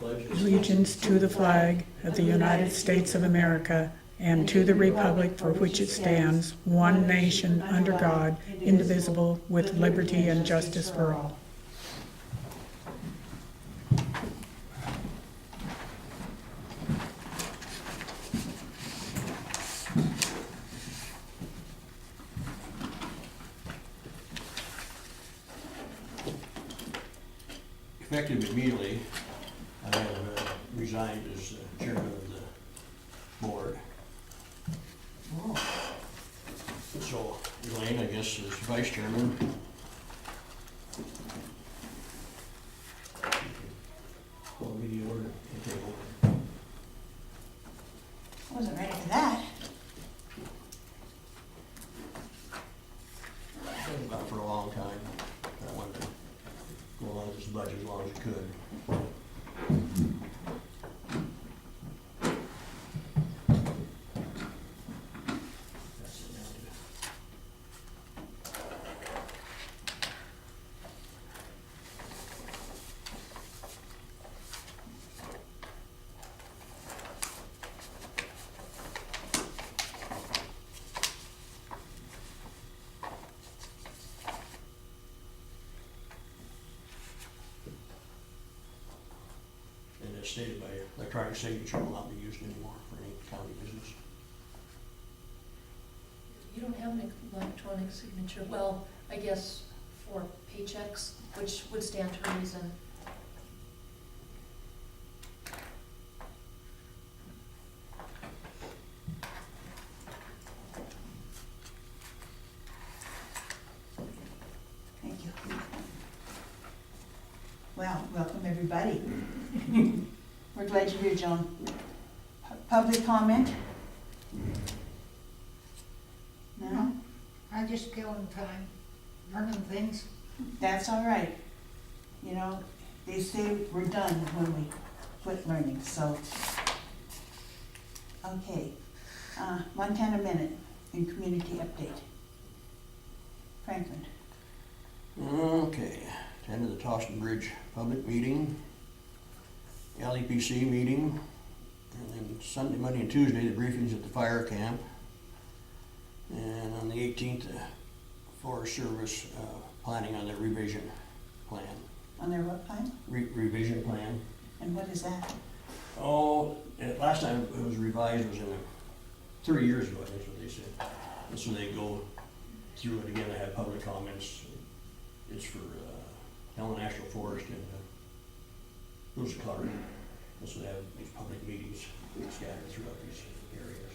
allegiance to the flag of the United States of America and to the republic for which it stands, one nation, under God, indivisible, with liberty and justice for all. Effective immediately, I have resigned as chairman of the board. So Elaine, I guess, is vice chairman. Call me the order and take over. I wasn't ready for that. Been about for a long time. I wanted to go along with this budget as long as I could. That's it now, too. And as stated by electronic signature will not be used anymore for any county business. You don't have an electronic signature, well, I guess for paychecks, which would stand to reason. Thank you. Well, welcome everybody. We're glad you're here, Joan. Public comment? No? I just killing time, learning things. That's all right. You know, they say we're done when we quit learning, so. Okay, Montana Minute and Community Update. Franklin. Okay, attended the Toston Bridge public meeting, LEPC meeting, and then Sunday, Monday, and Tuesday, the briefings at the fire camp. And on the 18th, the Forest Service planning on their revision plan. On their what plan? Revision plan. And what is that? Oh, last time it was revised was in 3 years ago, I think is what they said. And so they go through it again, they have public comments. It's for Helen National Forest and Lewis Clark. And so they have these public meetings scattered throughout these areas.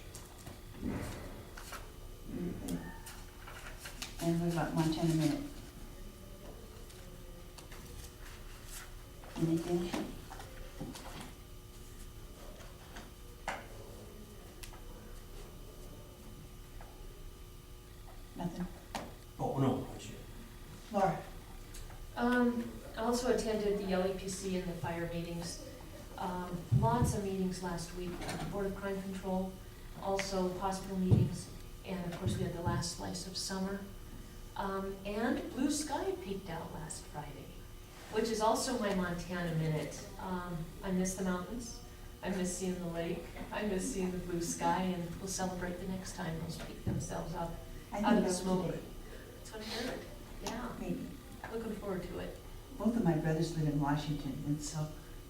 And what about Montana Minute? Anything? Nothing? Oh, no, I see. Laura? I also attended the LEPC and the fire meetings. Lots of meetings last week, Board of Crime Control, also hospital meetings, and of course we had the last slice of summer. And blue sky peeked out last Friday, which is also my Montana Minute. I miss the mountains, I miss seeing the lake, I miss seeing the blue sky, and we'll celebrate the next time those peek themselves up I out think of the that's smoke. today. That's what I heard, yeah, Maybe. looking forward to it. Both of my brothers live in Washington, and so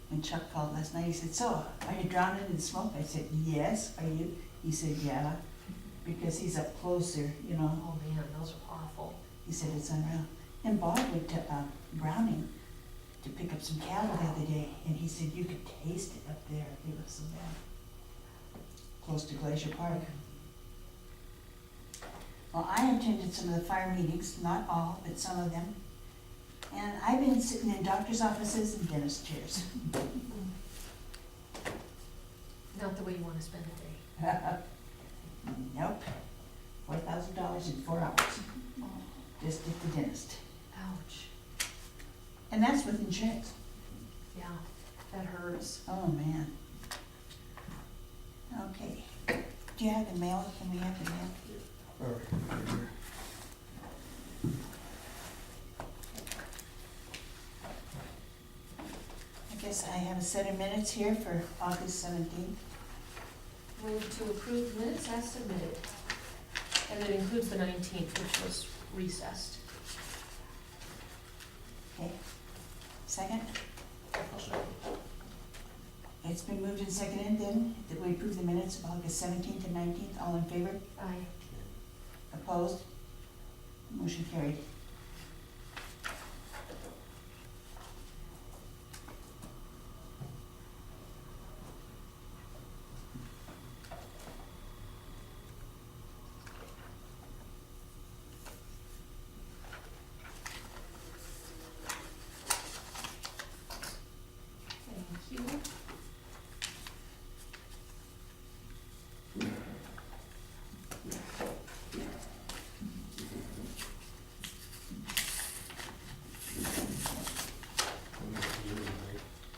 when Chuck called last night, he said, "So, are you drowning in smoke?" I said, "Yes, are you?" He said, "Yeah," because he's up closer, you know. Oh man, those are awful. He said, "It's unreal." And Bob went to Browning to pick up some cattle the other day, and he said, "You could taste it up there. It was so bad." Close to Glacier Park. Well, I attended some of the fire meetings, not all, but some of them. And I've been sitting in doctor's offices and dentist chairs. Not the way you want to spend a day. Nope. $4,000 in 4 hours, just at the dentist. Ouch. And that's with insurance. Yeah, that hurts. Oh, man. Okay. Do you have the mail? Can we have the mail? All right. I Guess I have a set of minutes here for August 17th. Move to approve minutes as submitted. And it includes the 19th, which was recessed. Okay. Second? I'll second. It's been moved and seconded then that we approve the minutes of August 17th and 19th. All in favor? Aye. Opposed? Motion carried. Thank you.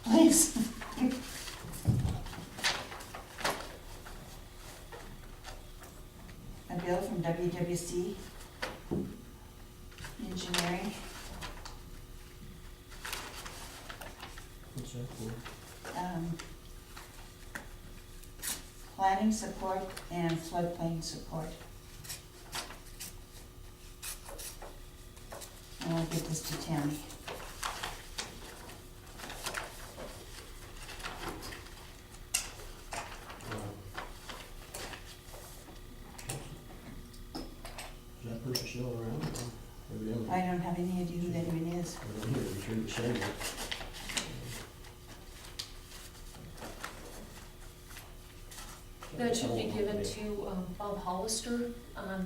Please. A bill from WWC Engineering, What's that for? planning support and floodplain support. And I'll get this to Tammy. Is that person still around? Evidently. I don't have any idea who that even is. I don't hear it, sure it's saying it. That should be given to Bob Hollister.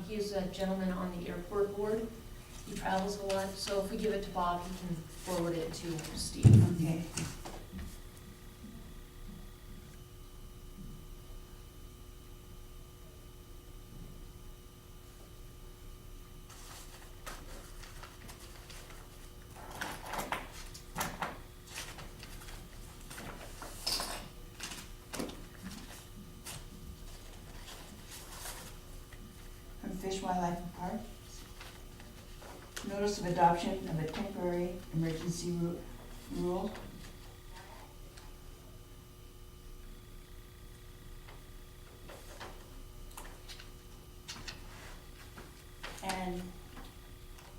He is a gentleman on the airport board. He travels a lot, so if we give it to Bob, he can forward it to Steve. Okay. From Fish, Wildlife and Park. Notice of adoption of a temporary emergency rule. And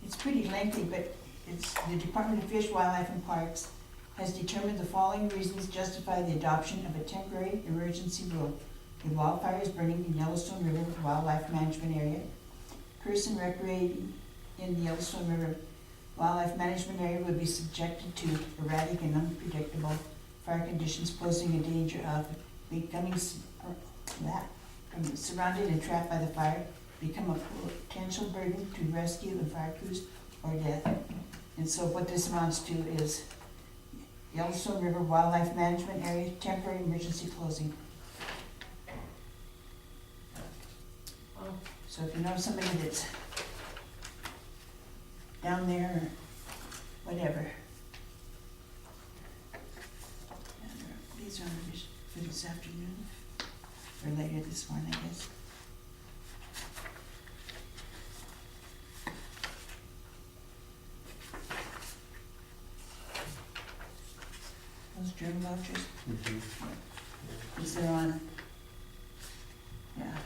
it's pretty lengthy, but it's the Department of Fish, Wildlife and Parks has determined the following reasons justify the adoption of a temporary emergency rule. A wildfire is burning in Yellowstone River Wildlife Management Area. Person recreating in the Yellowstone River Wildlife Management Area would be subjected to erratic and unpredictable fire conditions, posing a danger of becoming surrounded and trapped by the fire, become a potential burden to rescue and fire crews, or death. And so what this amounts to is Yellowstone River Wildlife Management Area temporary emergency closing. Wow. So if you know somebody that's down there or whatever. And these are for this afternoon, or later this morning, I guess. Those journal vouchers, these are on, yeah.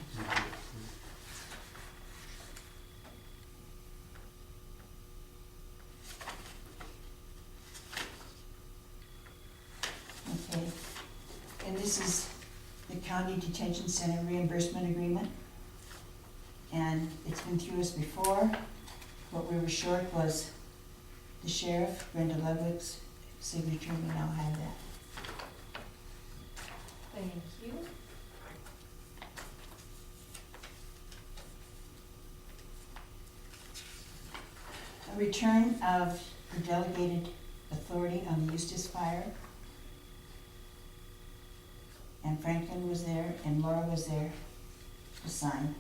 Okay, and this is the county detention center reimbursement agreement. And it's been through us before. What we were short was the sheriff, Brenda Ludwig's signature, we now have that. Thank you. A return of the delegated authority on the Eustis Fire. And Franklin was there and Laura was there to sign.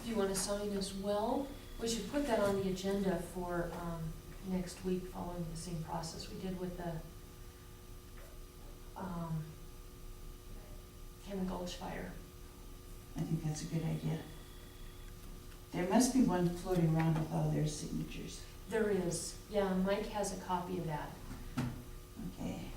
Do you want to sign as well? We should put that on the agenda for next week, following the same process we did with the Cannon Gulch fire. I think that's a good idea. There must be one floating around with all their signatures. There is, yeah, Mike has a copy of that. Okay.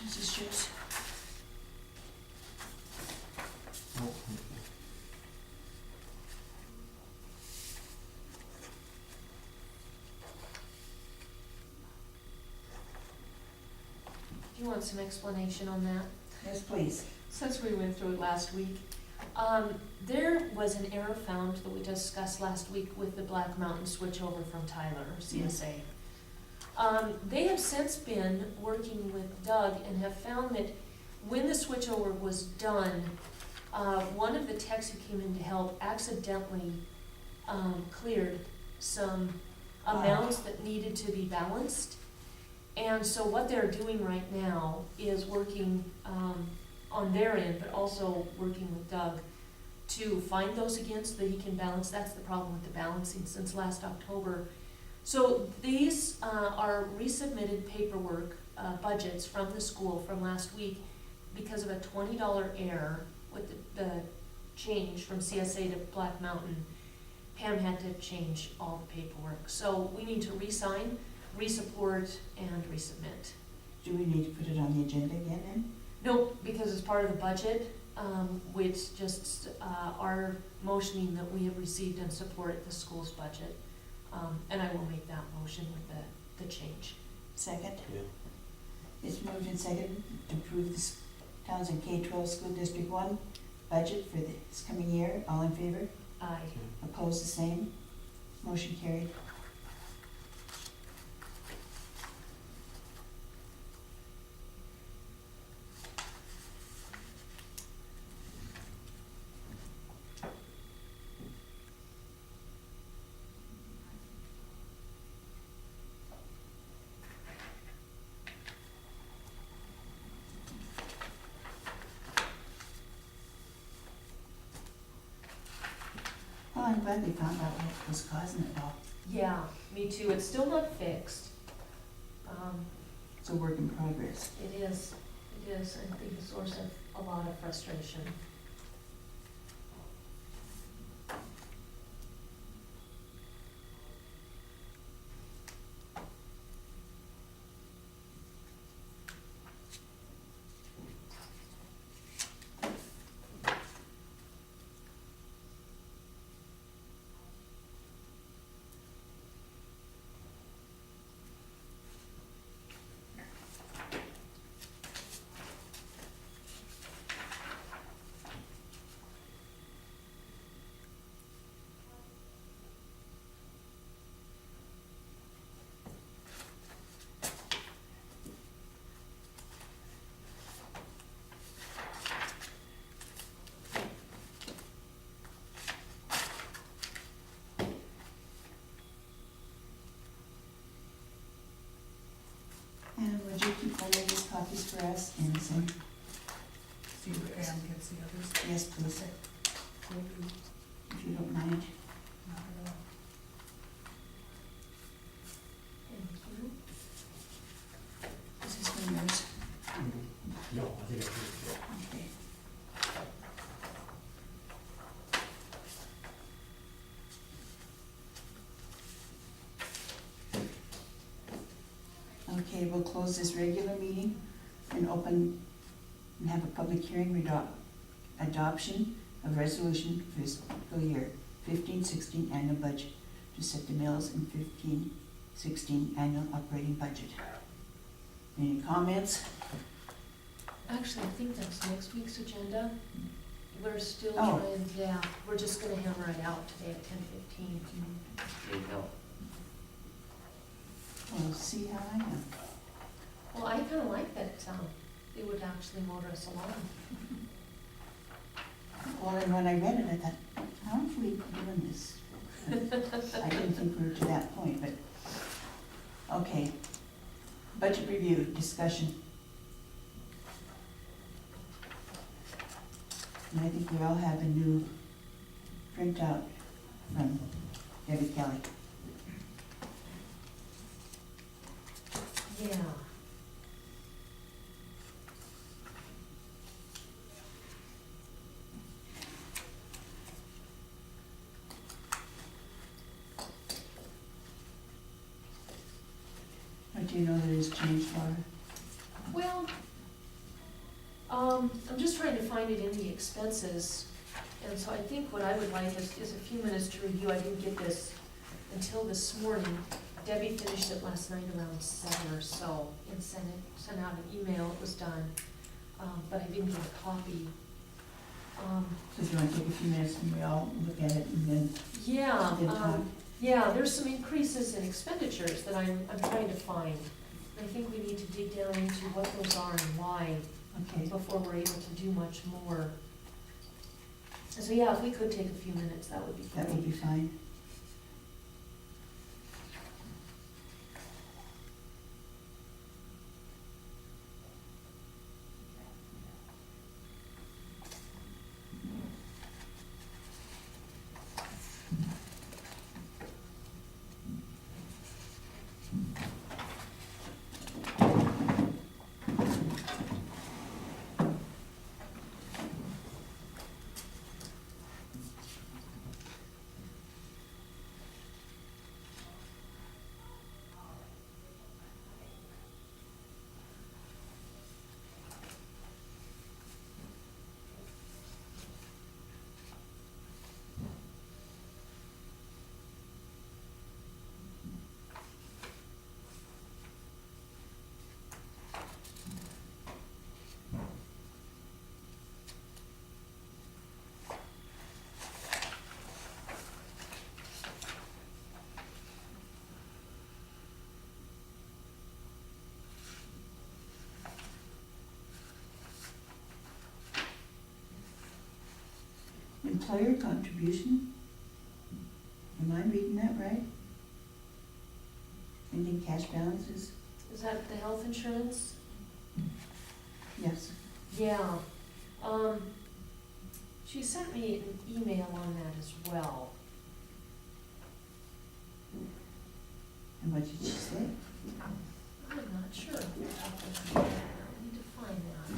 This shows. Oh, Do you want some explanation on that? Yes, please. Since we went through it last week, there was an error found that we discussed last week with the Black Mountain switchover from Tyler, or CSA. They have since been working with Doug and have found that when the switchover was done, one of the techs who came in to help accidentally cleared some amounts that needed to be balanced. And so what they're doing right now is working on their end, but also working with Doug to find those again so that he can balance. That's the problem with the balancing since last October. So these are resubmitted paperwork, budgets from the school from last week because of a $20 error with the change from CSA to Black Mountain. Pam had to change all the paperwork. So we need to re-sign, re-support, and resubmit. Do we need to put it on the agenda again then? No, because it's part of the budget, which just our motioning that we have received and support the school's budget. And I will make that motion with the change. Second? yeah. It's moved and seconded to approve the Townsend K-12 School District 1 budget for this coming year. All in favor? Aye. Opposed, the same. Motion carried. Well, I'm glad they found out what was causing it all. Yeah, me too. It's still not fixed. It's a work in progress. It is, I think, a source of a lot of frustration. And would you keep one of these copies for us and send? See if Pam gets the others. Yes, please, Will do. if you don't mind. Not at all. Thank you. This is for yours. No, I think I should. Okay. Okay, we'll close this regular meeting and open and have a public hearing adoption of resolution for fiscal year 15-16 annual budget to set the mills in 15-16 annual operating budget. Any comments? Actually, I think that's next week's agenda. We're still Oh. trying, we're just gonna hammer it out today at 10:15. There you go. We'll see how I am. Well, I kinda like that, it would actually motor us along. Well, and when I read it, I thought, how have we been doing this? I didn't think we were to that point, but, okay. Budget review, discussion. And I think we all have a new printout from Debbie Kelly. Yeah. But do you know that it's changed, Laura? Well, I'm just trying to find it in the expenses, and so I think what I would like is a few minutes to review. I didn't get this until this morning. Debbie finished it last night around 7 or so, and sent out an email, it was done, but I didn't get a copy. So if you wanna take a few minutes and we all look at it and then Yeah, then talk. yeah, there's some increases in expenditures that I'm trying to find. I think we need to dig down into what those are and why Okay, before we're able to do much more. So yeah, if we could take a few minutes, that would be that would be great. fine. Employer contribution? Am I reading that right? Ending cash balances? Is that the health insurance? Yes. Yeah. She sent me an email on that as well. And what did she say? I'm not sure. I need to find that.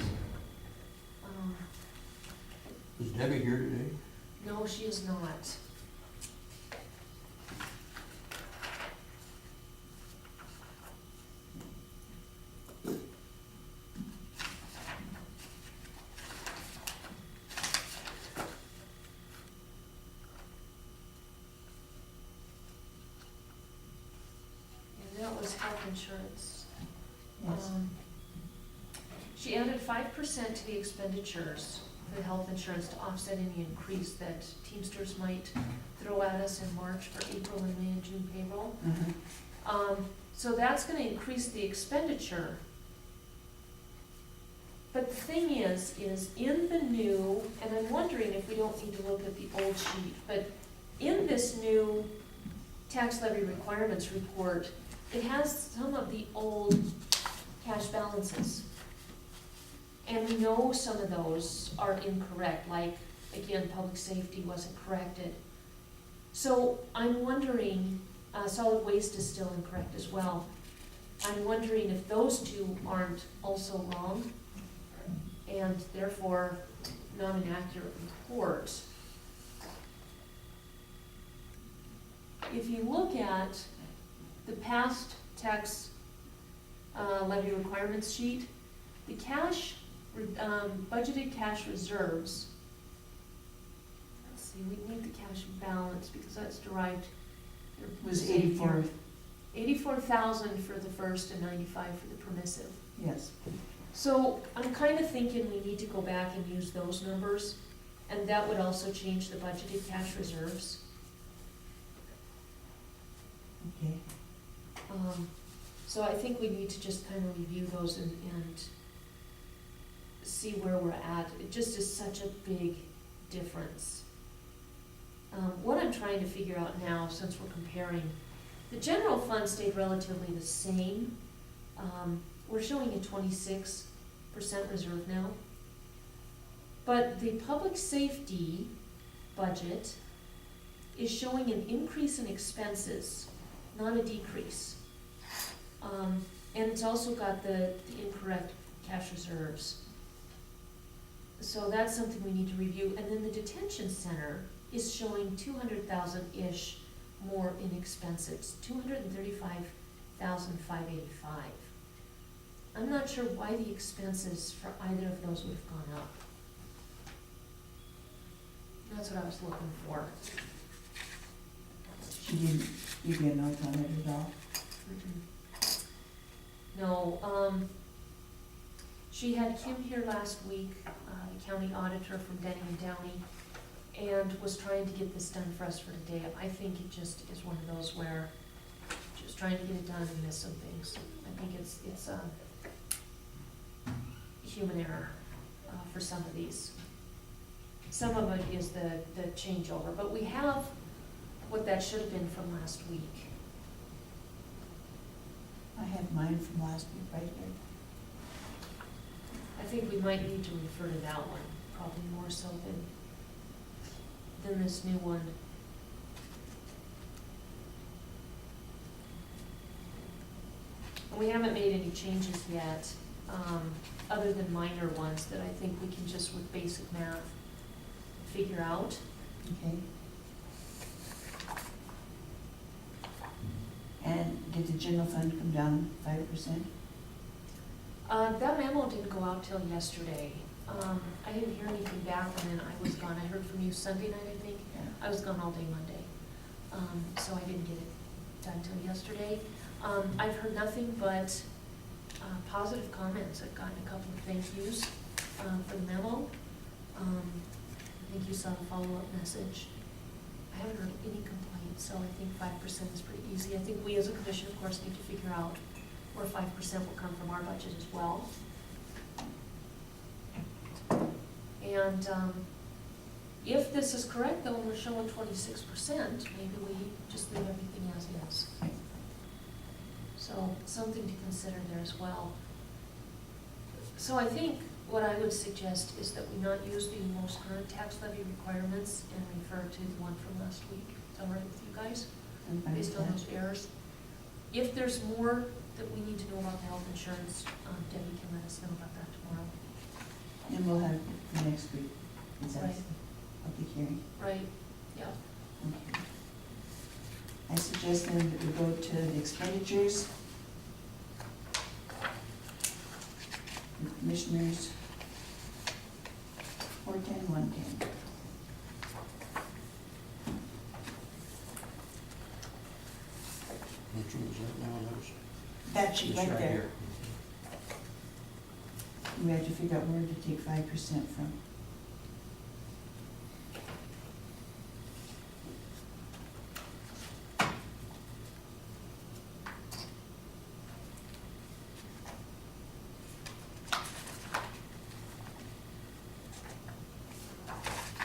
Is Debbie here today? No, she is not. And that was health insurance. Yes. She added 5% to the expenditures for the health insurance to offset any increase that Teamsters might throw at us in March for April and May and June payroll. Uh-huh. So that's gonna increase the expenditure. But the thing is in the new, and I'm wondering if we don't need to look at the old sheet, but in this new tax levy requirements report, it has some of the old cash balances. And we know some of those are incorrect, like, again, public safety wasn't corrected. So I'm wondering, solid waste is still incorrect as well. I'm wondering if those two aren't also wrong, and therefore not an accurate report. If you look at the past tax levy requirements sheet, the cash, budgeted cash reserves, let's see, we need the cash balance because that's derived. It was 84, 84,000 for the first and 95 for the permissive. yes. So I'm kind of thinking we need to go back and use those numbers, and that would also change the budgeted cash reserves. Okay. So I think we need to just kind of review those and see where we're at. It just is such a big difference. What I'm trying to figure out now, since we're comparing, the general fund stayed relatively the same. We're showing a 26% reserve now. But the public safety budget is showing an increase in expenses, not a decrease. And it's also got the incorrect cash reserves. So that's something we need to review. And then the detention center is showing 200,000-ish more in expenses, 235,585. I'm not sure why the expenses for either of those would have gone up. That's what I was looking for. She didn't give you a note on it at all? No, she had Kim here last week, the county auditor from Denny and Downey, and was trying to get this done for us for today. I think it just is one of those where just trying to get it done and miss some things. I think it's human error, for some of these. Some of it is the changeover, but we have what that should have been from last week. I have mine from last week right here. I think we might need to refer to that one, probably more so than this new one. And we haven't made any changes yet, other than minor ones that I think we can just with basic math figure out. Okay. And did the general fund come down 5%? That memo didn't go out till yesterday. I didn't hear anything back, and then I was gone. I heard from you Sunday night, I think. Yeah. I was gone all day Monday, so I didn't get it done till yesterday. I've heard nothing but positive comments. I've gotten a couple of thank yous for the memo. I think you saw the follow-up message. I haven't heard any complaints, so I think 5% is pretty easy. I think we as a commission, of course, need to figure out where 5% will come from our budget as well. And if this is correct, though, and we're showing 26%, maybe we just leave everything as is. So something to consider there as well. So I think what I would suggest is that we not use the most current tax levy requirements and refer to the one from last week. Is that all right with you guys? I'm fine Based with on that. those errors. If there's more that we need to know about the health insurance, Debbie can let us know about that tomorrow. And we'll have it for next week, is that Right. public hearing? Right, yeah. Okay. I suggest then that we go to the expenditures. The Commissioners, 410, 110. Which one is that now? That was. That sheet it's right there. here. We have to figure out where to take 5% from.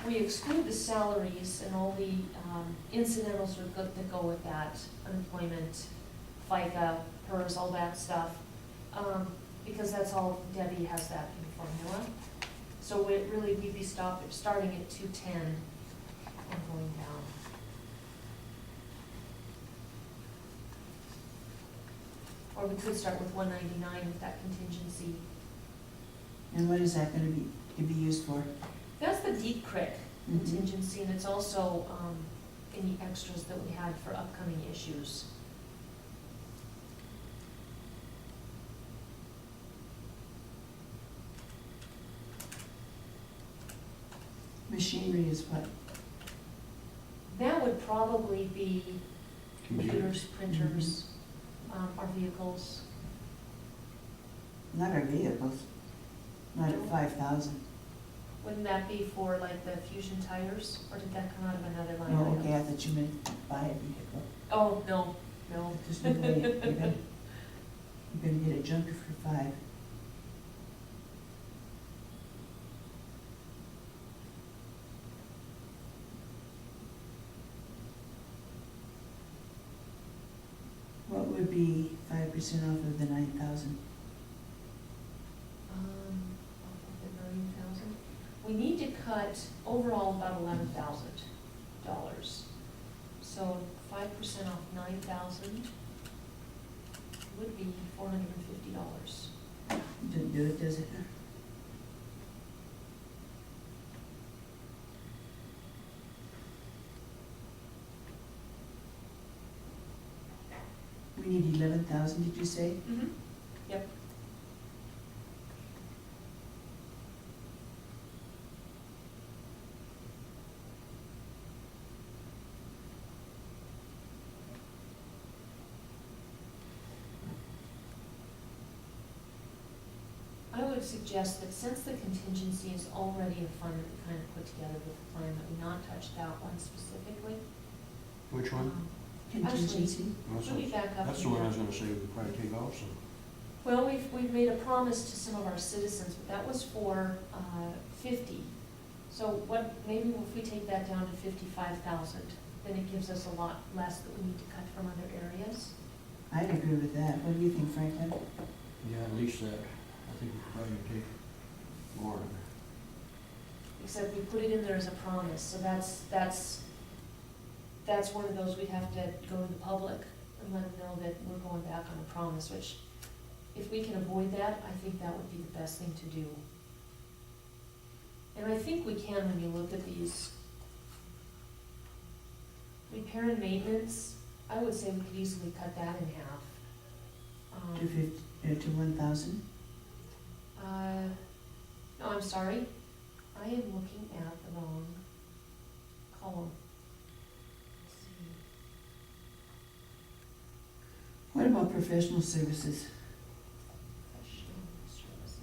We exclude the salaries and all the incidentals that go with that, unemployment, FICA, PERS, all that stuff, because that's all, Debbie has that in formula. So we'd be starting at 210 and going down. Or we could start with 199 with that contingency. And what is that gonna be used for? That's the Deep Creek Mhm. contingency, and it's also any extras that we had for upcoming issues. Machinery is what? That would probably be computers, printers, our vehicles. Not our vehicles, not at No. 5,000. Wouldn't that be for like the Fusion tires, or did that come out of another line Oh, item? okay, I thought you meant buy a vehicle. Oh, no, no. Just no way, you're gonna get a junker for 5. What would be 5% off of the 9,000? Off of the 9,000. We need to cut overall about $11,000. So 5% off 9,000 would be $450. Doesn't do it, does it? We need 11,000, did you say? Mm-hmm. Yep. would suggest that since the contingency is already a fund that we kind of put together with the plan, that we not touch that one specifically. Which one? Contingency. Let me back up. That's the one I was gonna say we could probably take off some. Well, we've made a promise to some of our citizens, but that was for 50. So what, maybe if we take that down to 55,000, then it gives us a lot less that we need to cut from other areas. I'd agree with that. What do you think, Franklin? Yeah, at least that. I think we could probably take more. Except we put it in there as a promise, so that's one of those we'd have to go to the public and let them know that we're going back on a promise, which, if we can avoid that, I think that would be the best thing to do. And I think we can when you look at these. Repair and maintenance, I would say we could easily cut that in half. To 1,000? No, I'm sorry, I am looking at the wrong column. Let's see. What about professional services? Professional services.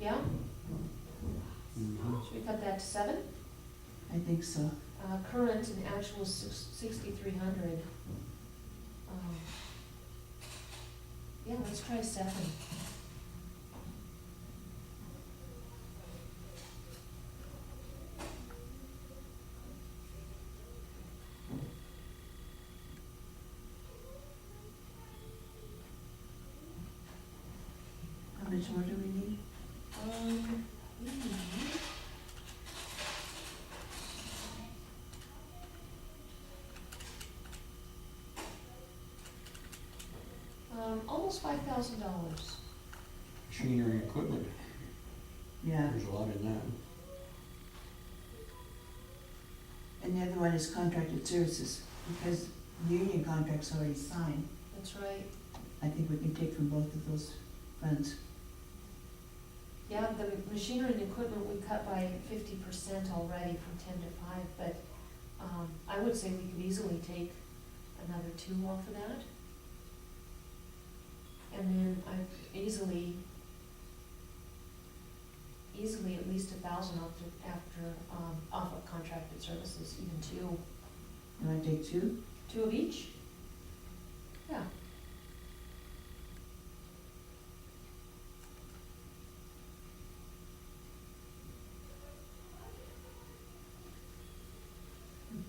Yeah, Mhm. should we cut that to 7? I think so. Current and actual is 6,300. Yeah, let's try 7. How much more do we need? We need. Almost $5,000. Machinery and equipment, Yeah. there's a lot in that. And the other one is contracted services, because the union contract's already signed. That's right. I think we can take from both of those funds. Yeah, the machinery and equipment, we cut by 50% already from 10 to 5, but I would say we could easily take another 2 off of that. And then I easily at least 1,000 off of contracted services, even 2. You wanna take 2? 2 of each? Yeah.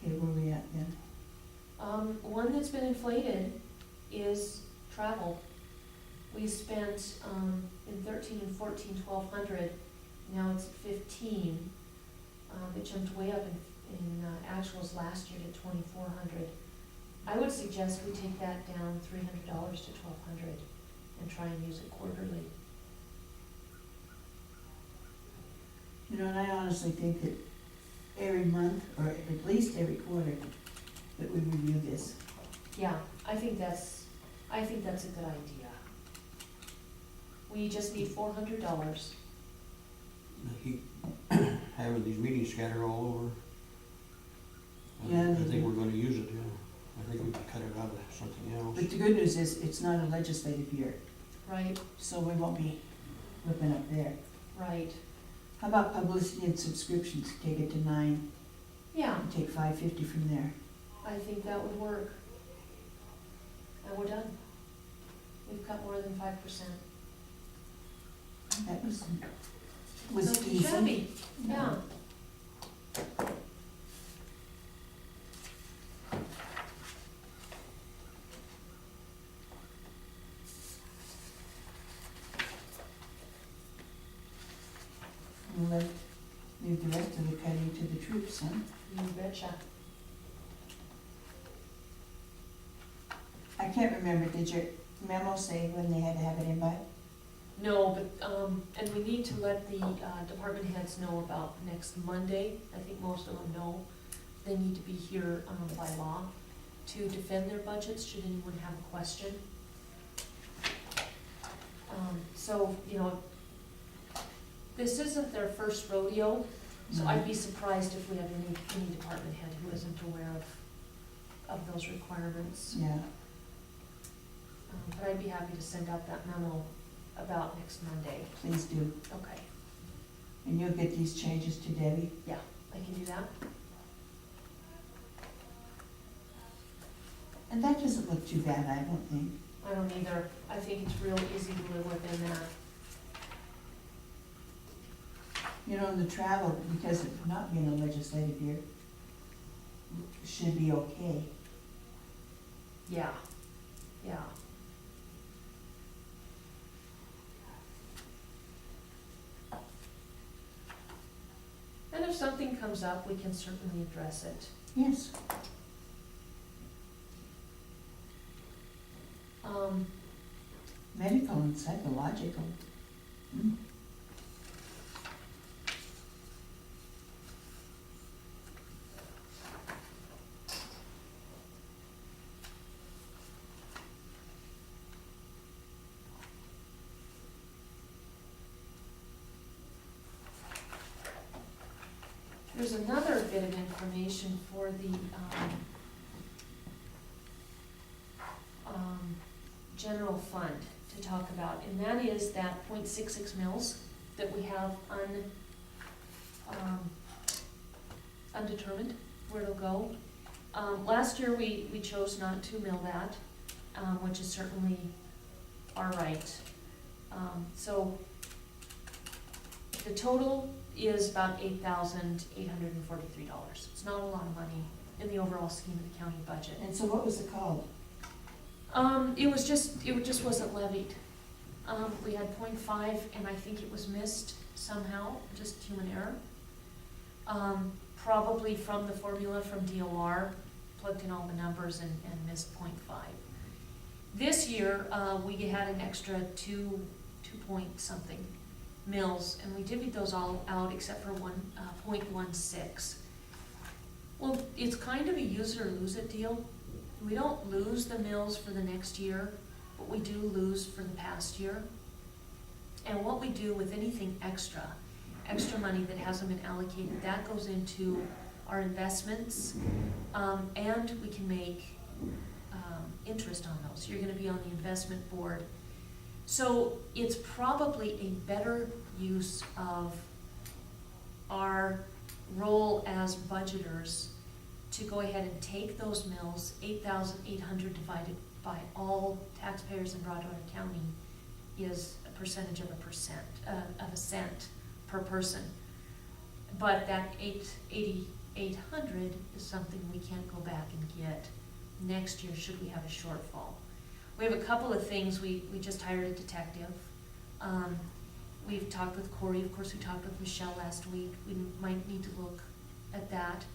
Okay, where are we at then? One that's been inflated is travel. We spent, in 13 and 14, 1,200, now it's at 15. It jumped way up in actuals last year to 2,400. I would suggest we take that down $300 to 1,200 and try and use it quarterly. You know, and I honestly think that every month, or at least every quarter, that we review this. Yeah, I think that's a good idea. We just need $400. They keep having these meetings scattered all over. Yeah, I they think do. we're gonna use it, yeah. I think we could cut it out of something else. But the good news is, it's not a legislative year, Right, so we won't be whipping up there. right. How about publicity and subscriptions? Take it to 9, Yeah, and take $550 from there. I think that would work. And we're done. We've cut more than 5%. That was Not too easy. shabby. Yeah. We'll leave the rest of the cutting to the troops, huh? You betcha. I can't remember, did your memo say when they had to have it in by? No, but, and we need to let the department heads know about next Monday. I think most of them know. They need to be here by law to defend their budgets, should anyone have a question. So, you know, this isn't their first rodeo, so I'd be surprised if we have any department head who isn't aware of those requirements. Yeah, But I'd be happy to send out that memo about next Monday. Please do. Okay, And you'll get these changes to Debbie. I can do that. And that doesn't look too bad, I don't think. I don't either. I think it's real easy to live within that. You know, and the travel, because of not being a legislative year, should be okay. Yeah, yeah. And if something comes up, we can certainly address it. Yes. Medical and psychological. Mm. There's another bit of information for the, general fund to talk about, and that is that 0.66 mils that we have undetermined where it'll go. Last year, we chose not to mill that, which is certainly our right. So the total is about $8,843. It's not a lot of money in the overall scheme of the county budget. And so what was it called? It just wasn't levied. We had 0.5 and I think it was missed somehow, just human error. Probably from the formula from DOR, plugged in all the numbers and missed 0.5. This year, we had an extra 2 point something mills, and we divvied those all out except for 0.16. Well, it's kind of a use it or lose it deal. We don't lose the mills for the next year, but we do lose for the past year. And what we do with anything extra money that hasn't been allocated, that goes into our investments, and we can make interest on those. You're gonna be on the investment board. So it's probably a better use of our role as budgeters to go ahead and take those mills, 8,800 divided by all taxpayers in Broadwater County is a percentage of a cent per person. But that 8,800 is something we can't go back and get next year should we have a shortfall. We have a couple of things. We just hired a detective. We've talked with Corey. Of course, we talked with Michelle last week. We might need to look at that.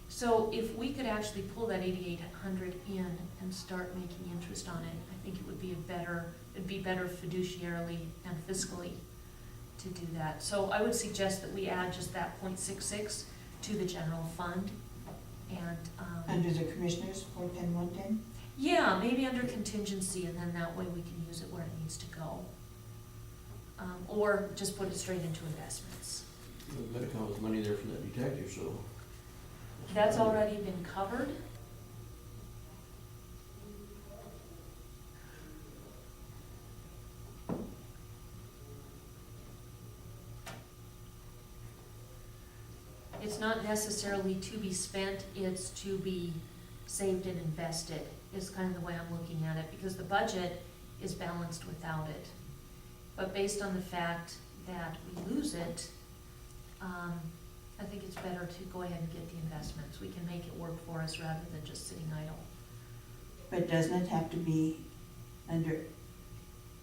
So if we could actually pull that 8,800 in and start making interest on it, I think it would be it'd be better fiduciarily and fiscally to do that. So I would suggest that we add just that 0.66 to the general fund. And Under the commissioners, 410, 110? yeah, maybe under contingency, and then that way we can use it where it needs to go. Or just put it straight into investments. We've got to come with money there for that detective, so. That's already been covered. It's not necessarily to be spent, it's to be saved and invested, is kind of the way I'm looking at it, because the budget is balanced without it. But based on the fact that we lose it, I think it's better to go ahead and get the investments. We can make it work for us rather than just sitting idle. But doesn't it have to be under,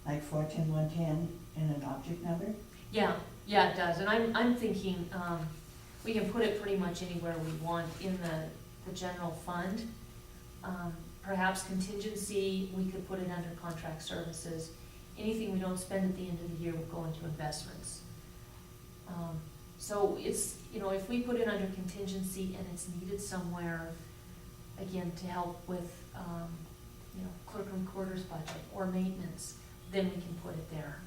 like 410, 110 and an object number? Yeah, it does, and I'm thinking, we can put it pretty much anywhere we want in the general fund. Perhaps contingency, we could put it under contract services. Anything we don't spend at the end of the year will go into investments. So it's, if we put it under contingency and it's needed somewhere, again, to help with, clerk and quarters budget or maintenance, then we can put it there.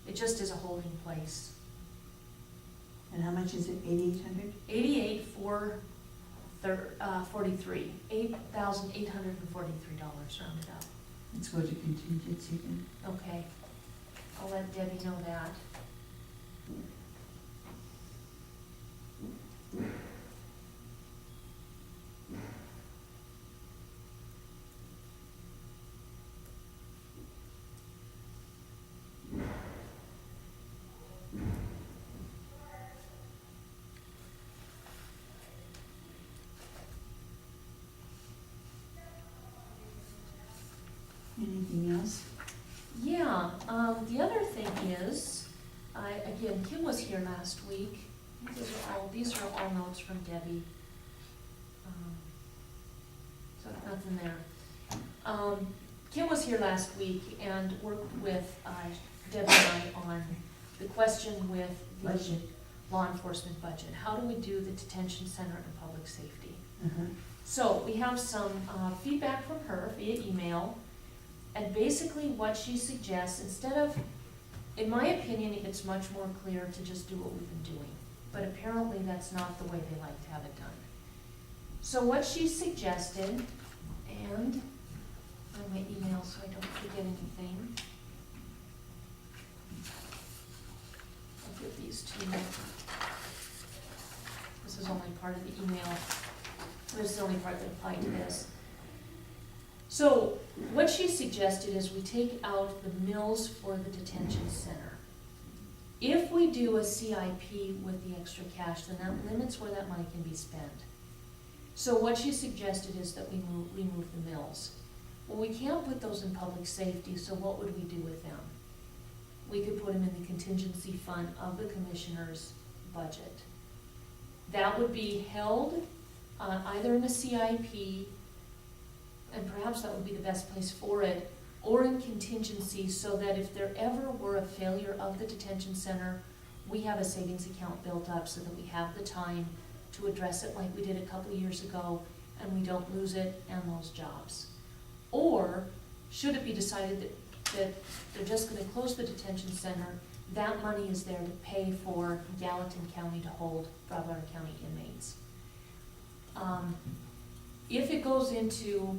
It just is a holding place. And how much is it, 8,800? 88,443, $8,843 rounded up. Let's go to contingency then. Okay. let Debbie know that. Anything else? Yeah, the other thing is, again, Kim was here last week. These are all notes from Debbie. So nothing there. Kim was here last week and worked with Debbie and I on the question with the Budget. law enforcement budget. How do we do the detention center and public safety? Uh-huh. So we have some feedback from her via email, and basically what she suggests, instead of, in my opinion, it's much more clear to just do what we've been doing, but apparently that's not the way they like to have it done. So what she suggested, and on my email so I don't forget anything, I'll give these to you. This is only part of the email. This is the only part that applied to this. So what she suggested is we take out the mills for the detention center. If we do a CIP with the extra cash, then that limits where that money can be spent. So what she suggested is that we remove the mills. Well, we can't put those in public safety, so what would we do with them? We could put them in the contingency fund of the commissioner's budget. That would be held either in a CIP, and perhaps that would be the best place for it, or in contingency, so that if there ever were a failure of the detention center, we have a savings account built up so that we have the time to address it like we did a couple of years ago, and we don't lose it and those jobs. Or, should it be decided that they're just gonna close the detention center, that money is there to pay for Gallatin County to hold Broadwater County inmates. If it goes into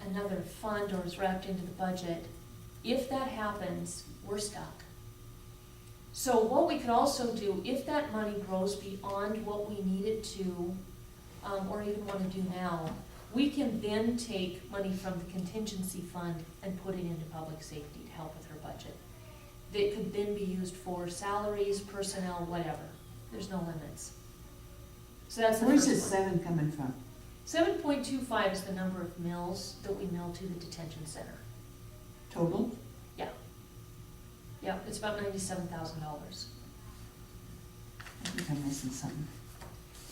another fund or is wrapped into the budget, if that happens, we're stuck. So what we could also do, if that money grows beyond what we need it to, or even want to do now, we can then take money from the contingency fund and put it into public safety to help with her budget. That could then be used for salaries, personnel, whatever. There's no limits. So that's the Where's first this one. 7 coming from? 7.25 is the number of mills that we mill to the detention center. Total? Yeah, it's about $97,000. I think I'm missing something.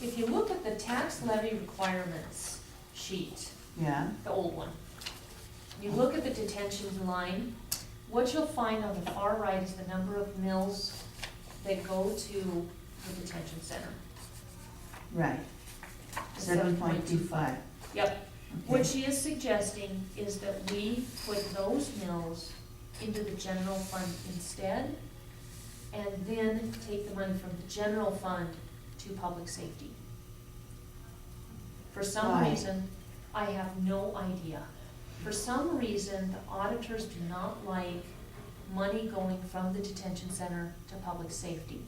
If you look at the tax levy requirements sheet, Yeah, the old one, you look at the detention line, what you'll find on the far right is the number of mills that go to the detention center. right. 7.25. Yep. What she is suggesting is that we put those mills into the general fund instead, and then take the money from the general fund to public safety. For some Why? reason, I have no idea. For some reason, the auditors do not like money going from the detention center to public safety.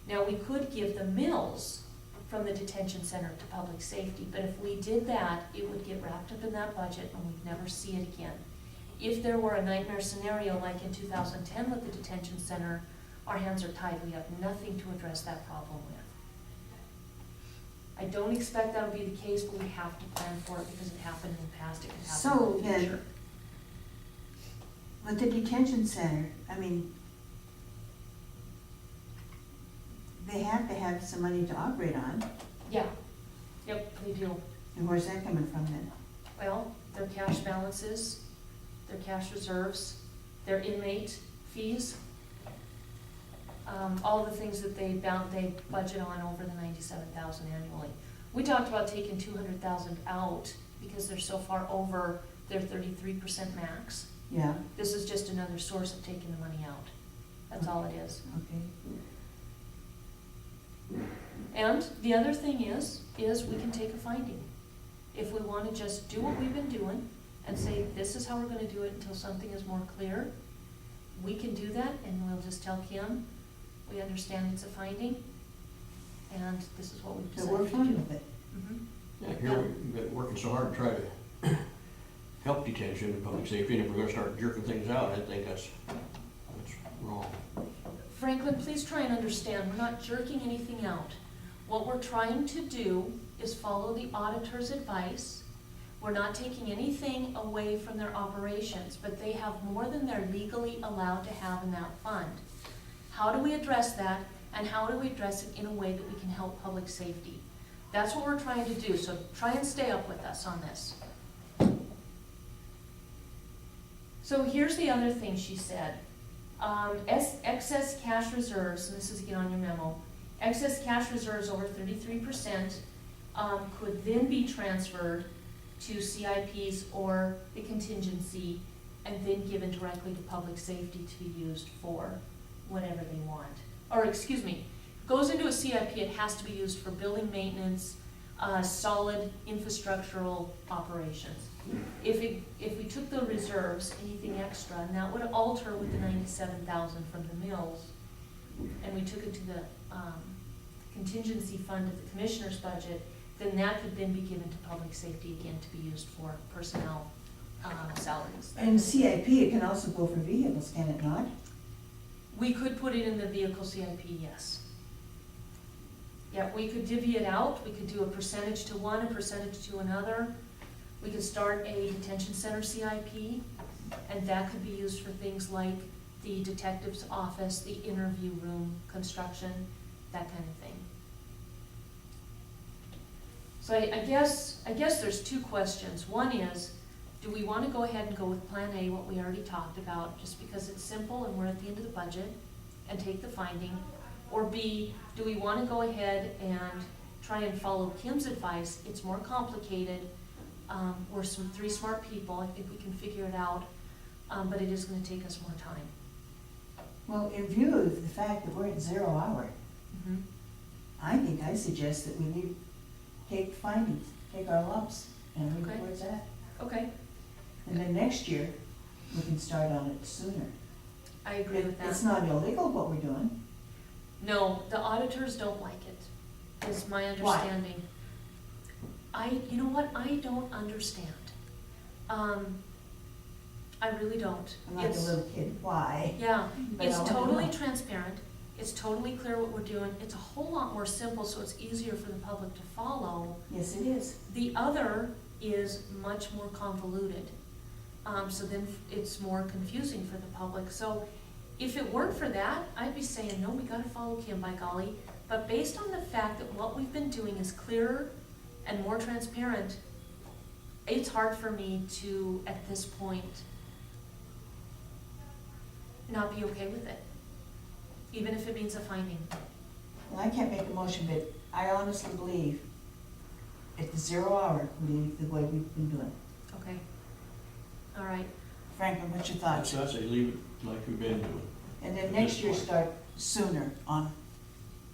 Now, we could give the mills from the detention center to public safety, but if we did that, it would get wrapped up in that budget and we'd never see it again. If there were a nightmare scenario like in 2010 with the detention center, our hands are tied, we have nothing to address that problem with. I don't expect that'll be the case, but we have to plan for it because it happened in the past, it can happen So in the then- future. With the detention center, they have to have some money to operate on. Yeah, yep, they do. And where's that coming from then? Well, their cash balances, their cash reserves, their inmate fees, all the things that they budget on over the $97,000 annually. We talked about taking $200,000 out because they're so far over their 33% max. Yeah, This is just another source of taking the money out. That's all it is. okay. And the other thing is we can take a finding. If we want to just do what we've been doing and say, this is how we're going to do it until something is more clear, we can do that, and we'll just tell Kim, we understand it's a finding, and this is what we've So decided we're to do. fine with it. Mhm. Yeah, here we've been working so hard to try to help detention and public safety, and if we're gonna start jerking things out, I think that's wrong. Franklin, please try and understand, we're not jerking anything out. What we're trying to do is follow the auditor's advice. We're not taking anything away from their operations, but they have more than they're legally allowed to have in that fund. How do we address that, and how do we address it in a way that we can help public safety? That's what we're trying to do, so try and stay up with us on this. So here's the other thing she said. Excess cash reserves, and this is again on your memo, excess cash reserves over 33% could then be transferred to CIPs or the contingency and then given directly to public safety to be used for whatever they want. Or excuse me, goes into a CIP, it has to be used for building maintenance, solid infrastructural operations. If we took the reserves, anything extra, and that would alter with the 97,000 from the mills, and we took it to the contingency fund of the commissioner's budget, then that could then be given to public safety again to be used for personnel salaries. And CIP, it can also go for vehicles, can it not? We could put it in the vehicle CIP, yes. Yeah, we could divvy it out, we could do a percentage to one, a percentage to another. We could start a detention center CIP, and that could be used for things like the detective's office, the interview room, construction, that kind of thing. So I guess there's two questions. One is, do we want to go ahead and go with Plan A, what we already talked about, just because it's simple and we're at the end of the budget, and take the finding? Or B, do we want to go ahead and try and follow Kim's advice? It's more complicated. We're three smart people. I think we can figure it out, but it is going to take us more time. Well, in view of the fact that we're at 0 hour, Mhm. I suggest that we take findings, take our lumps, and leave it Okay. where it's at. Okay, And then next year, we can start on it sooner. I agree with It's that. not illegal what we're doing. No, the auditors don't like it, is my understanding. You know what, I don't understand. I really don't. I'm like a It's- little kid, why? Yeah, But it's I wanna totally know. transparent, it's totally clear what we're doing, it's a whole lot more simple, so it's easier for the public to follow. Yes, it is. The other is much more convoluted, so then it's more confusing for the public. So if it weren't for that, I'd be saying, no, we gotta follow Kim, by golly. But based on the fact that what we've been doing is clearer and more transparent, it's hard for me to, at this point, not be okay with it, even if it means a finding. Well, I can't make a motion, but I honestly believe at the 0 hour, we leave the way we've been doing. Okay. All right. Franklin, what's your thoughts? So I say leave it like we've been doing. And then next year, start sooner on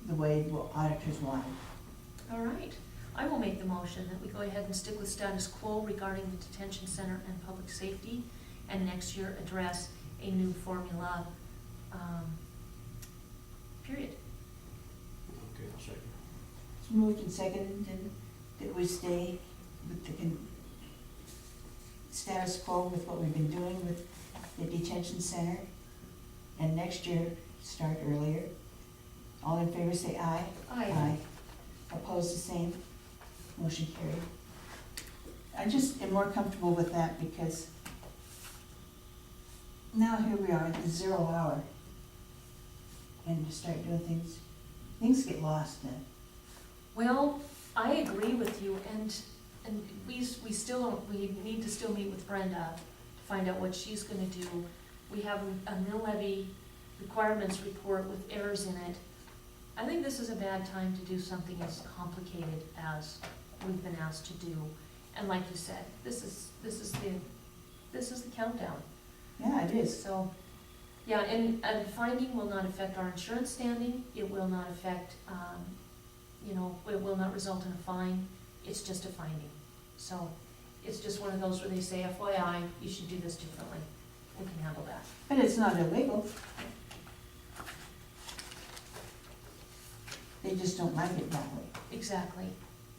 the way the auditors want it. All right. I will make the motion that we go ahead and stick with status quo regarding the detention center and public safety, and next year address a new formula, period. Okay, I'll second. It's moved and seconded that we stay with the status quo with what we've been doing with the detention center, and next year, start earlier. All in favor, say aye. Aye. Opposed, the same. Motion carried. I just am more comfortable with that because now here we are at the 0 hour. And to start doing things get lost then. Well, I agree with you, and we still don't, we need to still meet with Brenda to find out what she's gonna do. We have a mill levy requirements report with errors in it. I think this is a bad time to do something as complicated as we've been asked to do. And like you said, this is the countdown. Yeah, it is. So, yeah, and a finding will not affect our insurance standing, it will not affect, it will not result in a fine, it's just a finding. So, it's just one of those where they say, FYI, you should do this differently. we can handle that. But it's not illegal. They just don't like it that way. Exactly,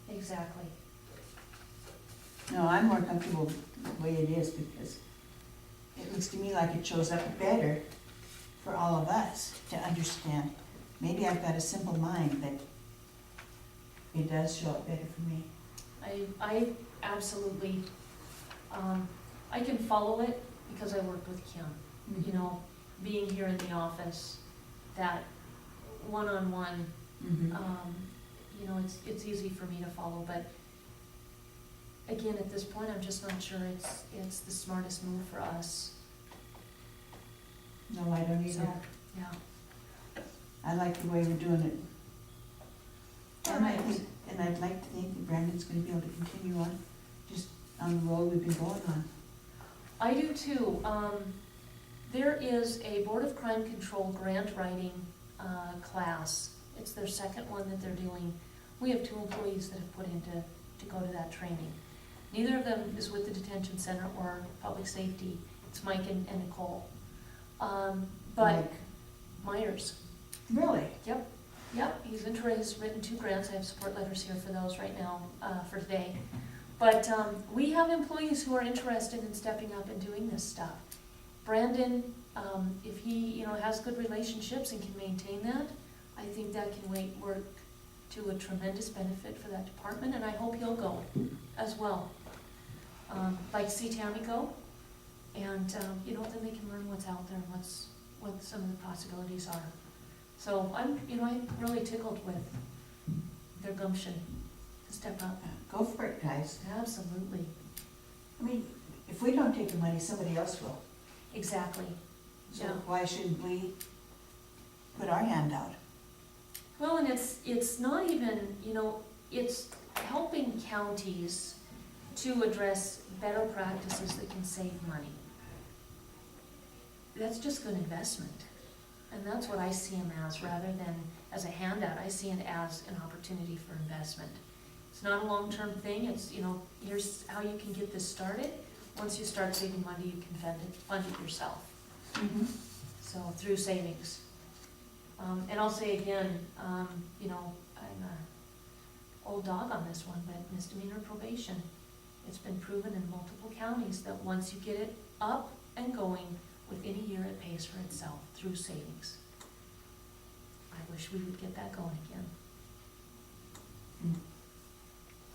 exactly. No, I'm more comfortable the way it is because it looks to me like it shows up better for all of us to understand. Maybe I've got a simple mind, but it does show up better for me. I absolutely, I can follow it because I worked with Kim. You know, being here in the office, that one-on-one, Mhm. you know, it's easy for me to follow, but again, at this point, I'm just not sure it's the smartest move for us. No, I don't So, either. yeah. I like the way we're doing it. All And I right. think, and I'd like to think that Brandon's gonna be able to continue on, just on the road we've been going on. I do too. There is a Board of Crime Control grant writing class. It's their second one that they're doing. We have 2 employees that have put in to go to that training. Neither of them is with the detention center or public safety. It's Mike and Nicole. But Like, Myers, really? yep, he's written 2 grants. I have support letters here for those right now, for today. But we have employees who are interested in stepping up and doing this stuff. Brandon, if he, you know, has good relationships and can maintain that, I think that can work to a tremendous benefit for that department, and I hope he'll go as well. Like see Tammy go, and, you know, then they can learn what's out there and what some of the possibilities are. So I'm really tickled with their gumption to step up. Go for it, guys. Absolutely, I mean, if we don't take the money, somebody else will. exactly. So Yeah. why shouldn't we put our hand out? Well, and it's not even, you know, it's helping counties to address better practices that can save money. That's just good investment. And that's what I see them as, rather than as a handout. I see it as an opportunity for investment. It's not a long-term thing. It's, you know, here's how you can get this started. Once you start saving money, you can fund it yourself. So through savings. And I'll say again, you know, I'm a old dog on this one, but misdemeanor probation. It's been proven in multiple counties that once you get it up and going, within a year it pays for itself through savings. I wish we would get that going again. Mm.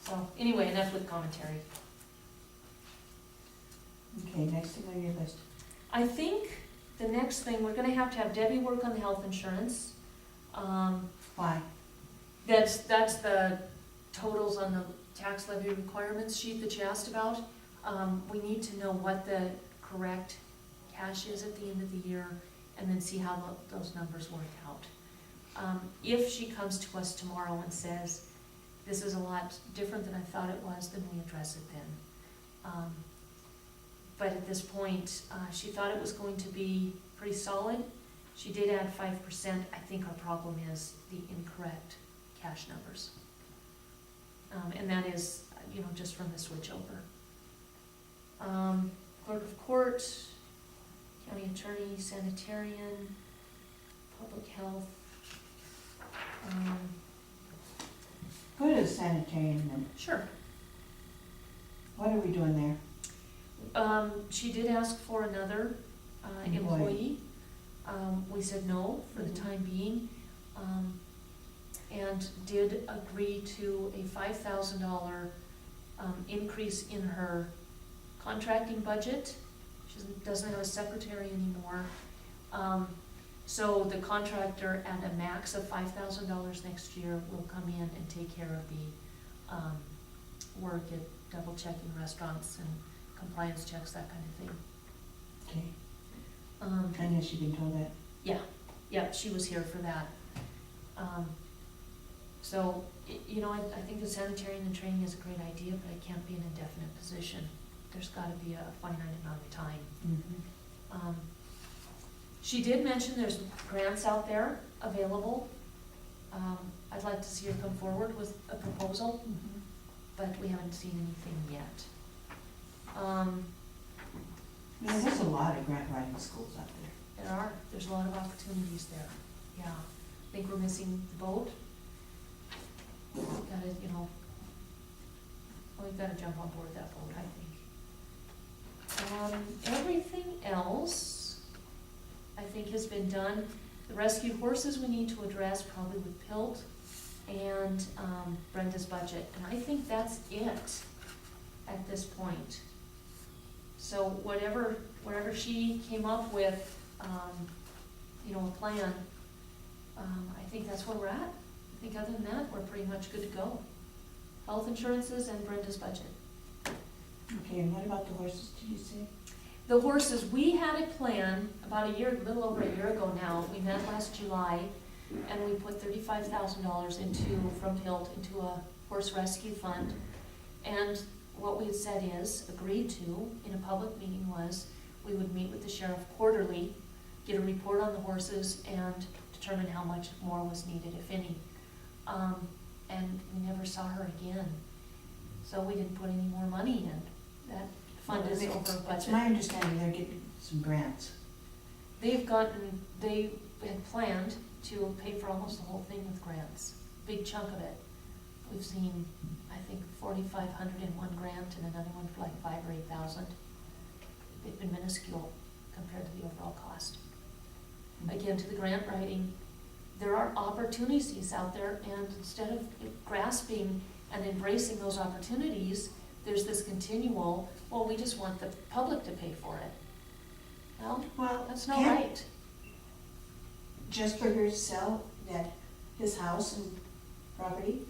So anyway, enough with commentary. Okay, next thing on your list. I think the next thing, we're gonna have Debbie work on the health insurance. Why? That's the totals on the tax levy requirements sheet that you asked about. We need to know what the correct cash is at the end of the year, and then see how those numbers work out. If she comes to us tomorrow and says, this is a lot different than I thought it was, then we address it then. But at this point, she thought it was going to be pretty solid. She did add 5%. I think our problem is the incorrect cash numbers. And that is, you know, just from the switch over. Clerk of court, county attorney, sanitarian, public health. Go to the sanitarian then. Sure. What are we doing there? She did ask for another employee. We said no for the time being, and did agree to a $5,000 increase in her contracting budget. She doesn't have a secretary anymore. So the contractor at a max of $5,000 next year will come in and take care of the work at double checking restaurants and compliance checks, that kind of thing. Okay, and has she been told that? Yeah, she was here for that. So, you know, I think the sanitarian and training is a great idea, but it can't be an indefinite position. There's gotta be a finite amount of time. Mm-hmm. She did mention there's grants out there available. I'd like to see her come forward with a proposal, but we haven't seen anything yet. Yeah, there's a lot of grant writing schools out there. There's a lot of opportunities there, yeah. I think we're missing the boat. We've gotta, we've gotta jump on board that boat, I think. Everything else, I think, has been done. The rescue horses we need to address, probably with Pilt and Brenda's budget, and I think that's it at this point. So whatever she came up with, a plan, I think that's where we're at. I think other than that, we're pretty much good to go. Health insurances and Brenda's budget. Okay, and what about the horses, did you say? The horses, we had a plan about a little over a year ago now. We met last July, and we put $35,000 from Hilt into a horse rescue fund. And what we had said is, agreed to in a public meeting was, we would meet with the sheriff quarterly, get a report on the horses, and determine how much more was needed, if any. And we never saw her again. So we didn't put any more money in. That fund is over It's budget. my understanding they're getting some grants. They had planned to pay for almost the whole thing with grants, big chunk of it. We've seen, I think, 4,500 in one grant and another one for like 5,000 or 8,000. They've been minuscule compared to the overall cost. Again, to the grant writing, there are opportunities out there, and instead of grasping and embracing those opportunities, there's this continual, well, we just want the public to pay for it. Well, that's not can't right. Jesperger sell his house and property?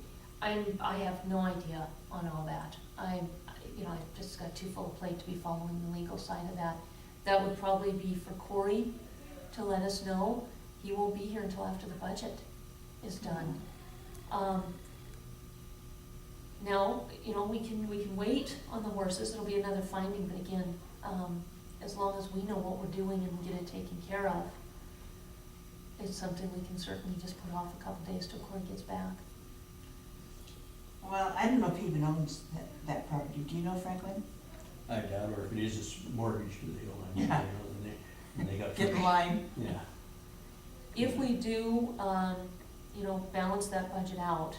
I have no idea on all that. I've just got too full a plate to be following the legal side of that. That would probably be for Corey to let us know. He won't be here until after the budget is done. Now, we can wait on the horses. It'll be another finding, but again, as long as we know what we're doing and we get it taken care of, it's something we can certainly just put off a couple days till Corey gets back. Well, I don't know if he even owns that property. Do you know, Franklin? I doubt, or if it is, it's mortgaged to the hill. Yeah. And they got. Get in line. Yeah. If we do, balance that budget out,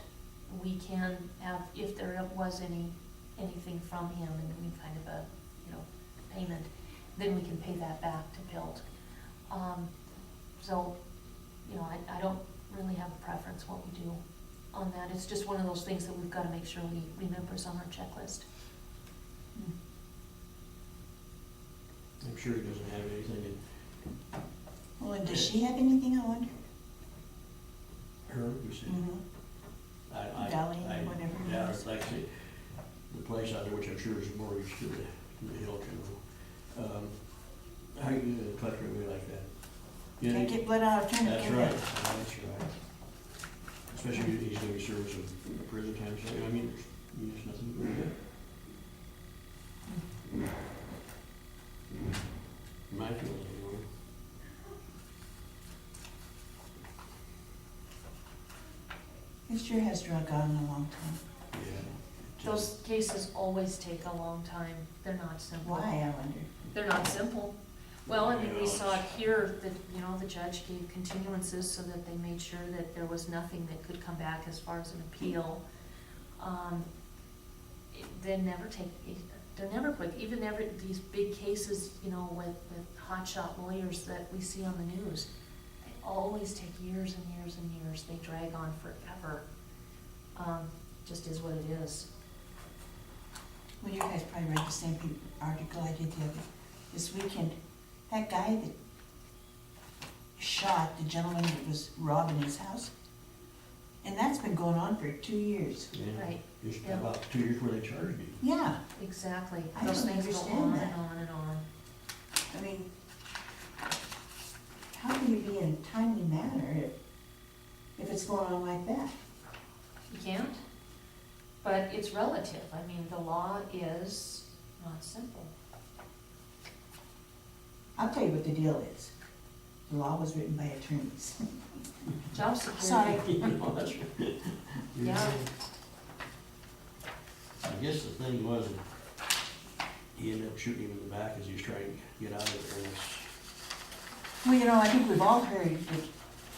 we can have, if there was anything from him and any kind of a, payment, then we can pay that back to Pilt. So, I don't really have a preference what we do on that. It's just one of those things that we've got to make sure we remember is on our checklist. I'm sure he doesn't have anything in Well, and does she have anything, I wonder? her, you said? Valley, whatever it Yeah, is. like I say, the place out there, which I'm sure is a mortgage to the hill, how you collector we like that? You Can't know, get blood out of turnip. That's can right, they? that's right. Especially if he's gonna be serving some prison time, so, there's nothing to do. My feeling, It sure has drug on a long time. yeah. Those cases always take a long time. They're not simple. Why, I wonder? They're not simple. Well, we saw it here, that, the judge gave continuances so that they made sure that there was nothing that could come back as far as an appeal. They're never quick. Even these big cases, with hotshot lawyers that we see on the news, they always take years and years and years. They drag on forever. Just is what it is. Well, you guys probably read the same article I did this weekend. That guy that shot the gentleman that was robbing his house, and that's been going on for 2 years. Yeah. Right. Just Yeah. about 2 years where they charged him. Yeah, Exactly. I Those don't things go understand on that. and on and on. I mean, how can you be in a timely manner if it's going on like that? You can't, but it's relative. The law is not simple. I'll tell you what the deal is. The law was written by attorneys. Job security. Sorry. That's right. Yeah. I guess the thing was, he ended up shooting him in the back as he was trying to get out of there, and it's, Well, you know, I think we've all heard that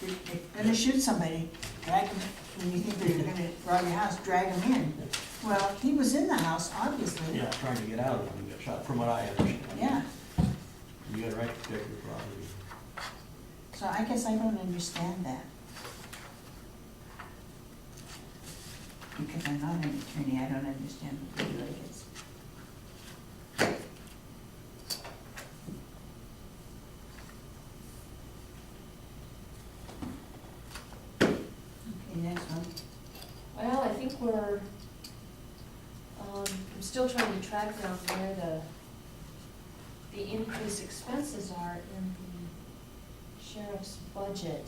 if you're gonna shoot somebody, drag them, when you think they're gonna rob your house, drag them in. Well, he was in the house, obviously. yeah, trying to get out of it, and got shot, from what I understand. Yeah, You got a right to protect your property. so I guess I don't understand that. Because I'm not an attorney, I don't understand what it really is. Okay, next one. Well, I think we're, I'm still trying to track down where the increased expenses are in the sheriff's budget.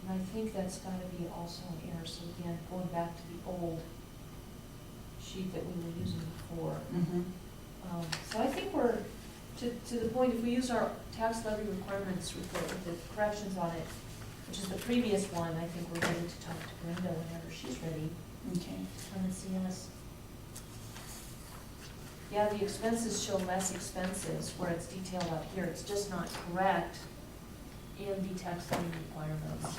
And I think that's gotta be also an error, so again, going back to the old sheet that we were using before. Mm-hmm. So I think we're, to the point, if we use our tax levy requirements report with the corrections on it, which is the previous one, I think we're ready to talk to Brenda whenever she's ready. Okay. Come and see us. Yeah, the expenses show less expenses where it's detailed out here. It's just not correct in the tax levy requirements.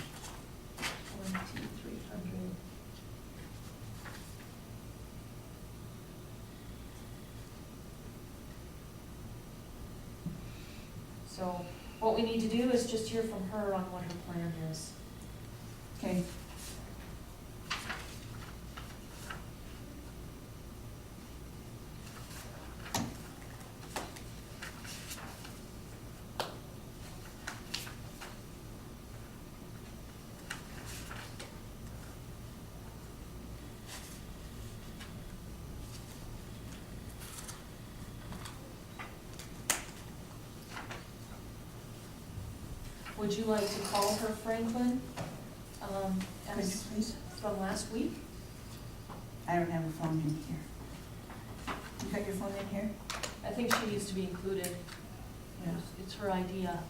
1, 2, 300. So what we need to do is just hear from her on what her plan is. Okay. Would you like to call her, Franklin? Could you As please? from last week? I don't have a phone in here. You got your phone in here? I think she needs to be included. It's her idea.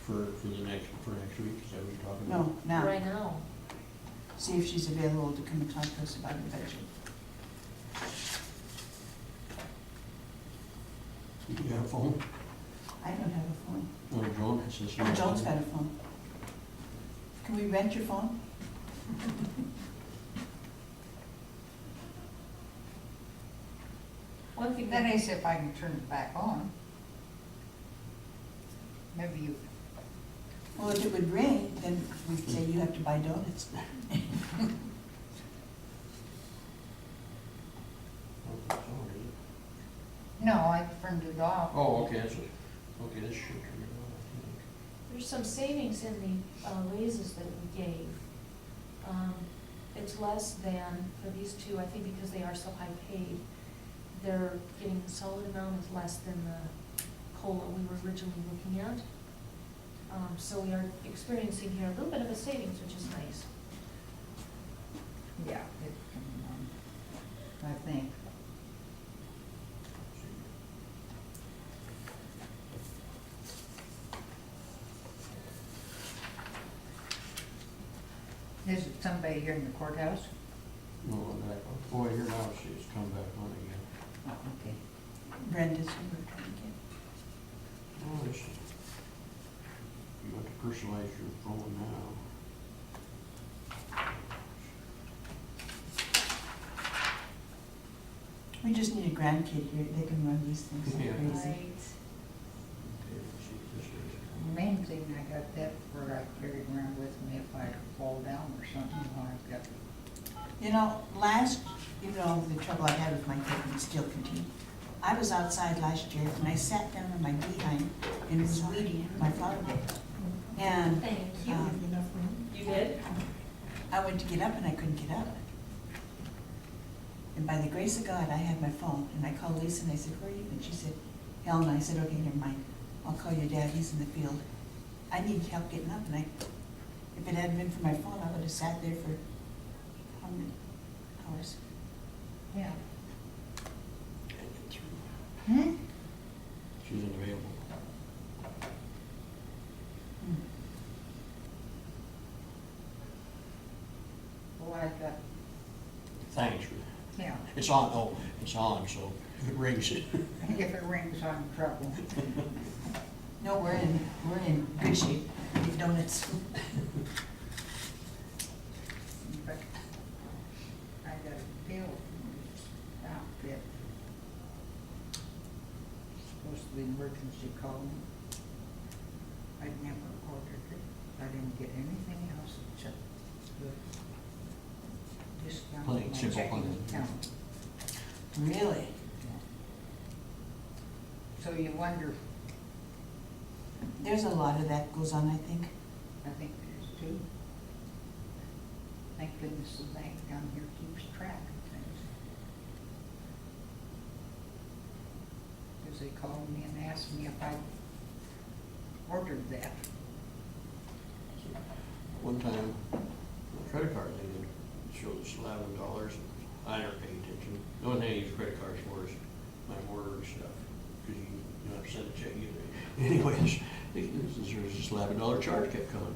For next week, is that what you're talking about? No, now. Right now. See if she's available to come and talk to us about the budget. You got a phone? I don't have a phone. Well, Joan has this. Oh, Joan's got a phone. Can we rent your phone? One thing That that, is if I can turn it back on. Maybe you, Well, if it would ring, then we'd say you have to buy donuts. no, I turned it off. Oh, okay, that's okay, this should turn it on, I think. there's some savings in the raises that we gave. It's less than, for these two, I think because they are so high paid, they're getting the solid amount is less than the COLA we were originally looking at. So we are experiencing here a little bit of a savings, which is nice. Yeah, it's coming on, I think. Is it somebody here in the courthouse? No, that, boy, here now, she's come back on again. Oh, okay. Brenda's who we're trying to get. Oh, this is, you have to personalize your phone now. We just need a grandkid here, they can run these things like Yeah. crazy. Okay, let's see what this is. The main thing, I got that where I carried around with me if I fall down or something, I've got. You know, you know, the trouble I had with my hip and still continue. I was outside last year and I sat down on my behind and was weeding my flower bed. And Thank you. um, You did? I went to get up and I couldn't get up. And by the grace of God, I had my phone, and I called Lisa and I said, where are you? And she said, Helen. I said, okay, never mind. I'll call your dad, he's in the field. I needed help getting up, and if it hadn't been for my phone, I would have sat there for how many hours? Yeah. Can't get through. Hmm? She's unavailable. Hmm. Well, I got, Thanks for yeah. It's on, oh, it's on, so if it rings, it. If it rings, I'm in trouble. No, we're in good shape, with donuts. But I got a bill from this outfit. Supposed to be emergency call. I'd never ordered it. I didn't get anything else except the discount on Plain, my simple checking plain. account. Really? So you wonder, There's a lot of that goes on, I think. I think there's two. Thank goodness the bank down here keeps track of things. Because they called me and asked me if I ordered that. One time, the credit card thing would show this $11, and I never paid attention. The only thing I use credit cards for is my mortgage stuff, because you don't have to send a check either. Anyways, there was this $11 charge kept coming.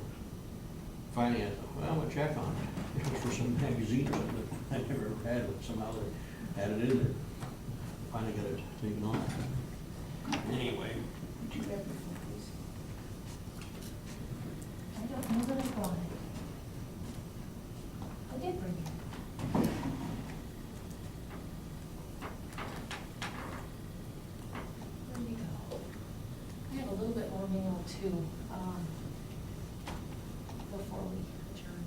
Finally, I thought, well, I'm gonna check on it. It was for some magazine or something that I never had it, somehow they had it in there. Finally got it taken off. Anyway, Would you grab the phone, please? I don't know that I brought it. I did bring it. Where'd you go? I have a little bit more mail too, before we adjourn.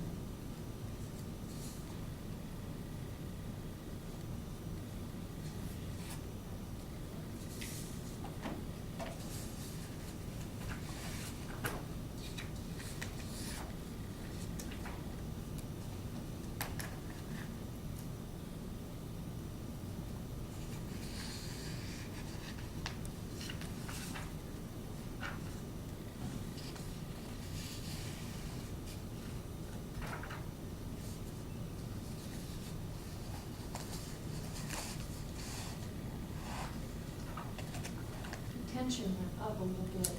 Tension went up a little bit.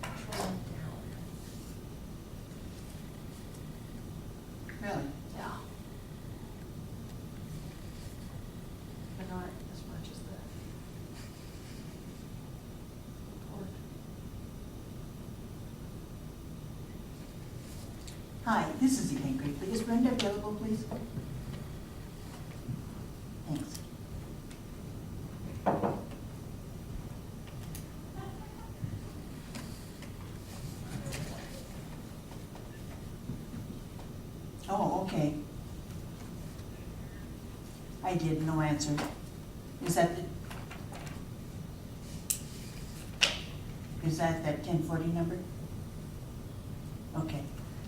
Control it down. Really? Yeah. But not as much as the report. Hi, this is Elaine Gravely. Is Brenda available, please? Thanks. Oh, okay. I did, no answer. Is that that 1040 number? Okay.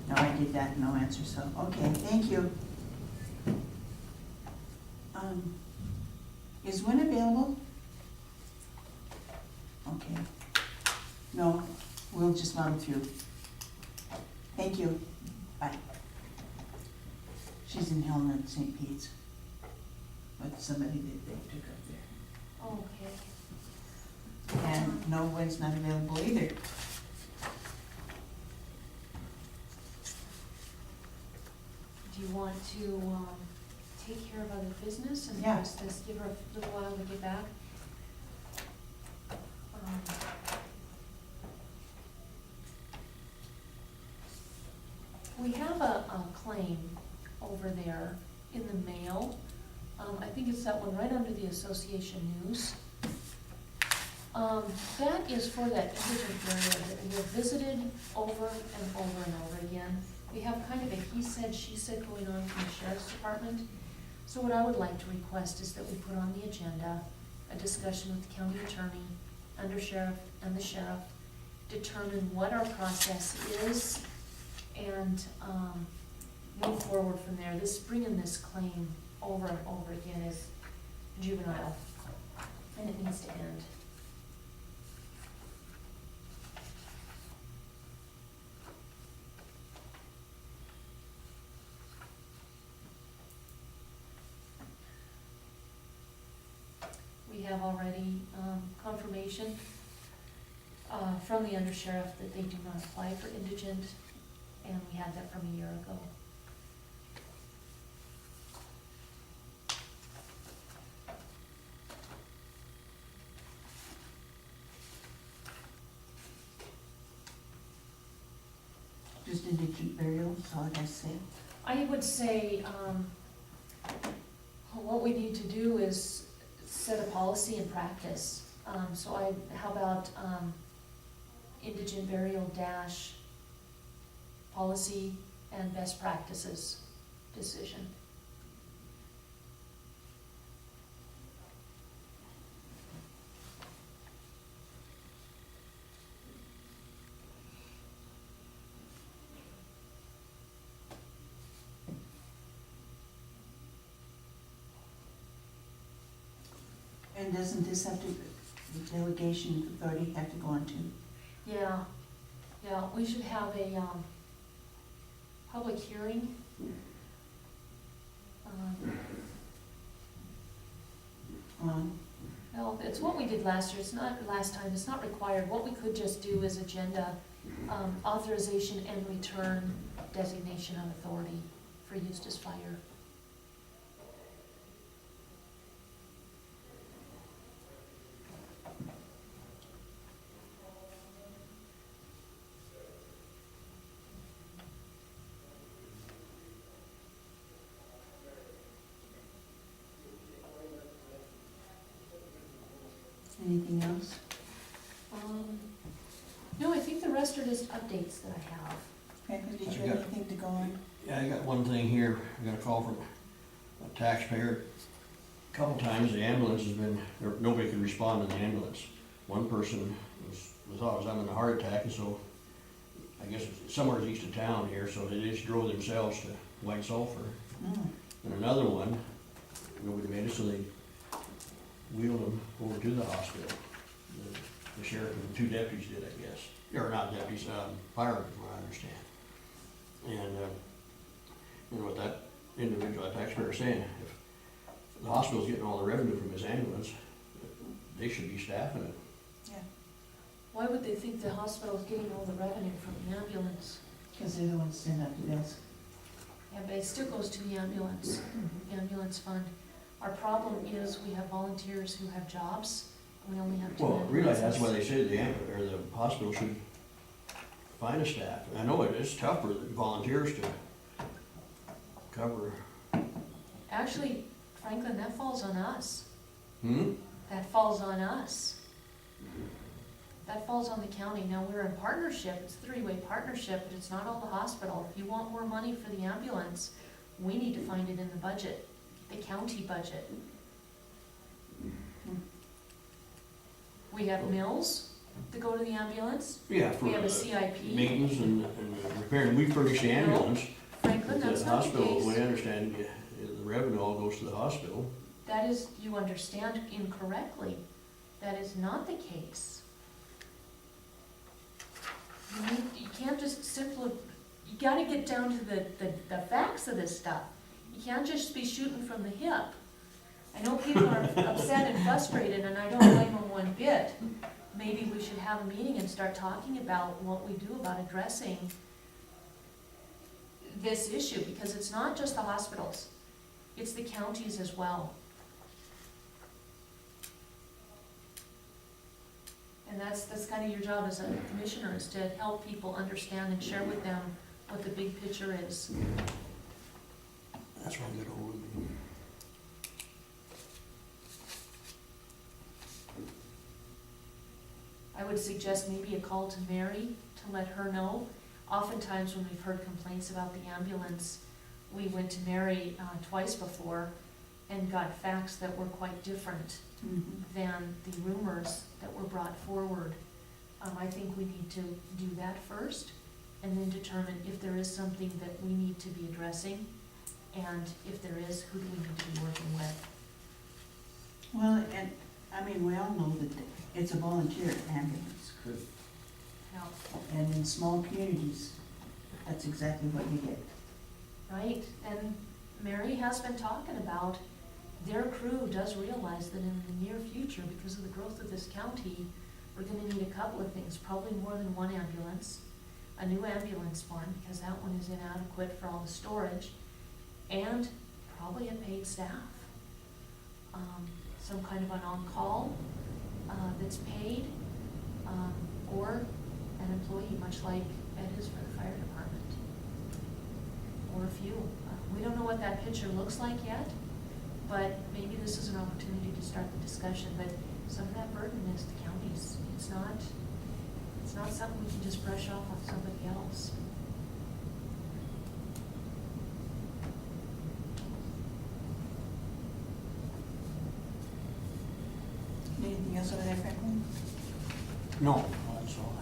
No, I did that, no answer, so, okay, thank you. Is Wynn available? Okay. No, we'll just muddle through. Thank you. Bye. She's in Helena at St. Pete's with somebody that they took up there. Okay. And no, Wynn's not available either. Do you want to, take care of other business and Yeah. just give her a little while to get back? We have a claim over there in the mail. I think it's that one right under the Association News. That is for that indigent area that we have visited over and over and over again. We have kind of a he said, she said going on from the sheriff's department. So what I would like to request is that we put on the agenda a discussion with the county attorney, under sheriff, and the sheriff, determine what our process is, and move forward from there. Bringing this claim over and over again is juvenile, and it needs to end. We have already confirmation from the undersheriff that they do not apply for indigent, and we had that from a year ago. Just indigent burial, that's all I gotta say. I would say, what we need to do is set a policy and practice. How about, indigent burial dash policy and best practices decision. And doesn't this have to, the delegation of authority have to go on too? Yeah, we should have a, public hearing. Well, it's what we did last year, it's not last time, it's not required. What we could just do is agenda, authorization and return designation of authority for Eustis Fire. Anything else? No, I think the rest are just updates that I have. Franklin, did you I have got- anything to go on? Yeah, I got one thing here, I got a call from a taxpayer. A couple times the ambulance has been, nobody could respond to the ambulance. One person thought was having a heart attack, and so, I guess it's somewhere east of town here, so they just drove themselves to White Sulphur. Mm. And another one, nobody made it, so they wheeled them over to the hospital. The sheriff and the two deputies did, I guess, or not deputies, firemen, from what I understand. And, you know, what that individual, that taxpayer is saying, if the hospital's getting all the revenue from his ambulance, they should be staffing it. Why would they think the hospital's getting all the revenue from the ambulance? Because they're the ones sitting at the desk. Yeah, but it still goes to the ambulance fund. Our problem is we have volunteers who have jobs, and we only have two Well, ambulances. really, that's why they say the hospital should find a staff. I know it's tough for the volunteers to cover. Actually, Franklin, that falls on us. Hmm? That falls on us. That falls on the county. Now, we're in partnership, it's a three-way partnership, but it's not all the hospital. If you want more money for the ambulance, we need to find it in the budget, the county budget. We have mills that go to the ambulance, Yeah, for we have a CIP. maintenance and repair, and we furnish the ambulance. Franklin, But that's the not the hospital, we case. understand, the revenue all goes to the hospital. That is, you understand incorrectly. That is not the case. You can't just simply, you gotta get down to the facts of this stuff. You can't just be shooting from the hip. I know people are upset and frustrated, and I don't blame them one bit. Maybe we should have a meeting and start talking about what we do about addressing this issue, because it's not just the hospitals, it's the counties as well. And that's kind of your job as a commissioner, is to help people understand and share with them what the big picture is. That's why I got ahold of me. I would suggest maybe a call to Mary to let her know. Oftentimes when we've heard complaints about the ambulance, we went to Mary twice before and got facts that were quite different than the rumors that were brought forward. I think we need to do that first, and then determine if there is something that we need to be addressing, and if there is, who do we need to be working with? Well, and, I mean, we all know that it's a volunteer ambulance crew. Now, And in small communities, that's exactly what you get. right, and Mary has been talking about, their crew does realize that in the near future, because of the growth of this county, we're gonna need a couple of things, probably more than one ambulance, a new ambulance barn, because that one is inadequate for all the storage, and probably a paid staff. Some kind of an on-call, that's paid, or an employee, much like bed is for the fire department. Or a few. We don't know what that picture looks like yet, but maybe this is an opportunity to start the discussion, but some of that burden is the county's. It's not something we can just brush off on somebody else. Anything else over there, Franklin? No, that's all I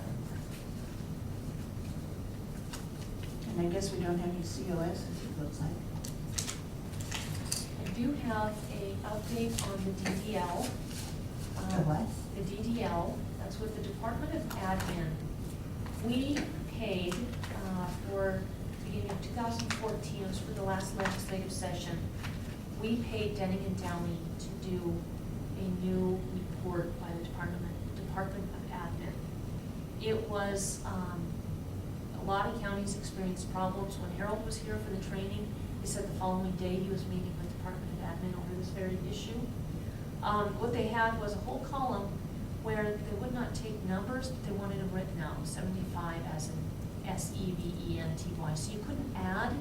have. And I guess we don't have any COS, it looks like. I do have a update on the DDL. The what? The DDL, that's with the Department of Admin. We paid for, beginning of 2014, it was for the last legislative session, we paid Denning and Downey to do a new report by the Department of Admin. It was, a lot of counties experienced problems. When Harold was here for the training, he said the following day he was meeting with Department of Admin over this very issue. What they had was a whole column where they would not take numbers, but they wanted them written out, 75 as in SEVENTY. So you couldn't add.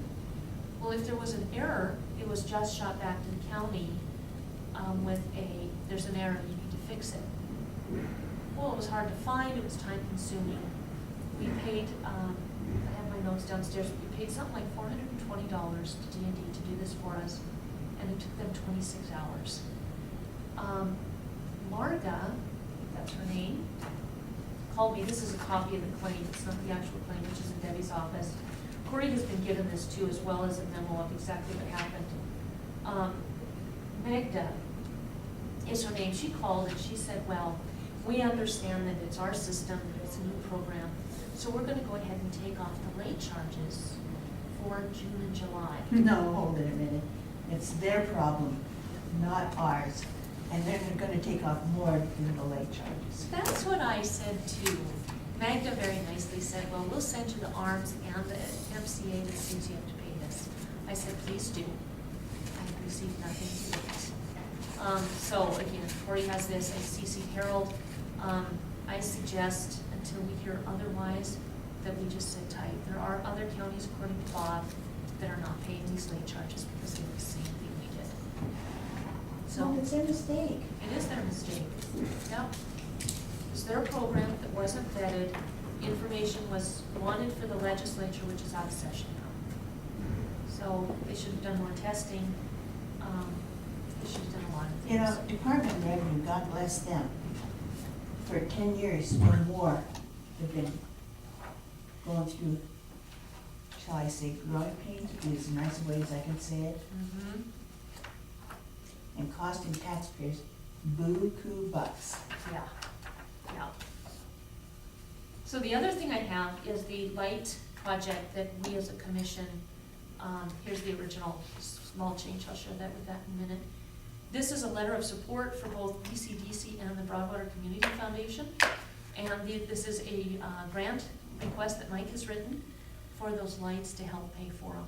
Well, if there was an error, it was just shot back to the county with there's an error, you need to fix it. Well, it was hard to find, it was time consuming. We paid, I have my notes downstairs, we paid something like $420 to D&D to do this for us, and it took them 26 hours. Marga, that's her name, called me. This is a copy of the claim, it's not the actual claim, which is in Debbie's office. Corey has been given this too, as well as a memo of exactly what happened. Magda is her name. She called and she said, well, we understand that it's our system, that it's a new program, so we're gonna go ahead and take off the late charges for June and July. No, hold it a minute. It's their problem, not ours. And they're gonna take off more than the late charges. That's what I said too. Magda very nicely said, well, we'll send you the ARMS and the MCA that says you have to pay this. I said, please do. I received nothing to it. So again, Corey has this, I CC'd Harold. I suggest, until we hear otherwise, that we just sit tight. There are other counties, according to Bob, that are not paying these late charges because they did the same thing we did. So. Well, it's their mistake. It is their mistake. Yep. It's their program that wasn't vetted. Information was wanted for the legislature, which is out of session now. So they should have done more testing. They should have done a lot of things. You know, Department of Revenue, God bless them, for 10 years or more, have been going through, shall I say, growing pains, to be as nice a way as I can say it, Mhm. and costing taxpayers buku bucks. Yeah, yeah. So the other thing I have is the light project that we as a commission, here's the original small change, I'll share that with that in a minute. This is a letter of support for both PCDC and the Broadwater Community Foundation. And this is a grant request that Mike has written for those lights to help pay for them.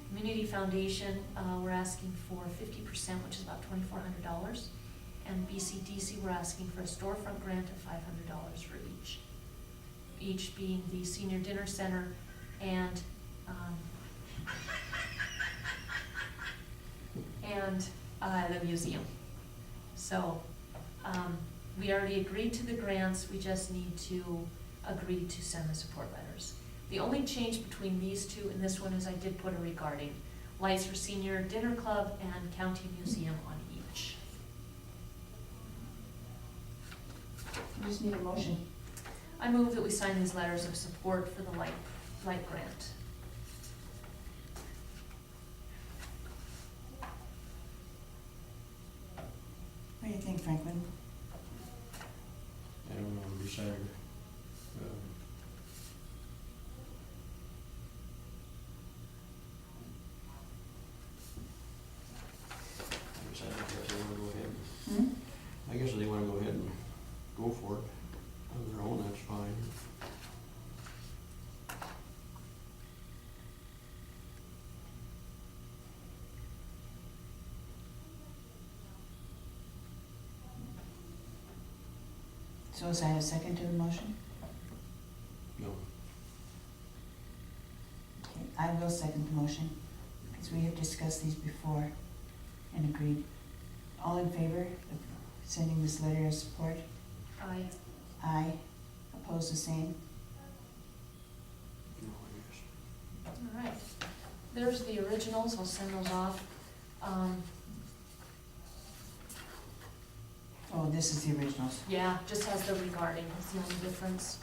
Community Foundation, we're asking for 50%, which is about $2,400. And BCDC, we're asking for a storefront grant of $500 for each. Each being the Senior Dinner Center and the museum. So we already agreed to the grants, we just need to agree to send the support letters. The only change between these two and this one is I did put a regarding lights for Senior Dinner Club and County Museum on each. We just need a motion. I move that we sign these letters of support for the light grant. What do you think, Franklin? I don't know, I'm deciding. I guess they wanna go ahead. Hmm? I guess if they wanna go ahead and go for it on their own, that's fine. So is that a second to the motion? No. I will second the motion, because we have discussed these before and agreed. All in favor of sending this letter of support? Aye. Aye. Oppose the same? No, I guess. All right. There's the originals, I'll send those off. Oh, this is the originals. Yeah, just has the regarding, it's the only difference.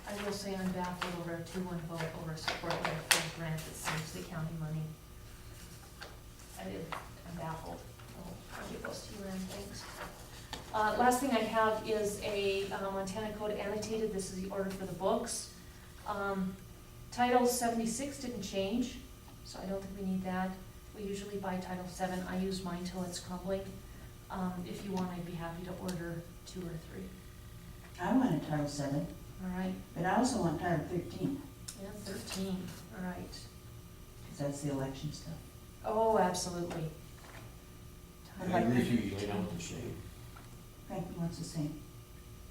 I will say I'm baffled over a 2-1 vote over a support letter for a grant that saves the county money. I'm baffled. I'll give those to you, Ann, thanks. Last thing I have is a Montana Code annotated, this is the order for the books. Title 76 didn't change, so I don't think we need that. We usually buy Title 7, I use mine till it's crumbling. If you want, I'd be happy to order 2 or 3. I want a Title 7, All right, but I also want Title 13, yeah, 13, all right. because that's the election stuff. Oh, absolutely. I agree with you, you laid out the same. Franklin wants the same.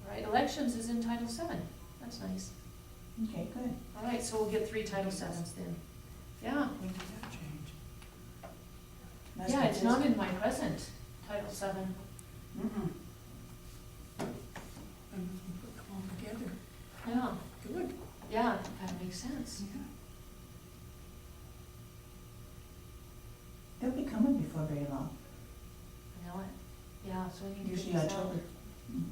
All right, elections is in Title 7, that's nice. Okay, good. All right, so we'll get 3 Title 7s then. Yeah, Must yeah, be it's just- not in my present, Title 7. Mm-mm. And we put them all together. Yeah, Good. yeah, that makes sense. Yeah. They'll be coming before very long, I know it. Yeah, so we need to usually get these out. October. Mhm.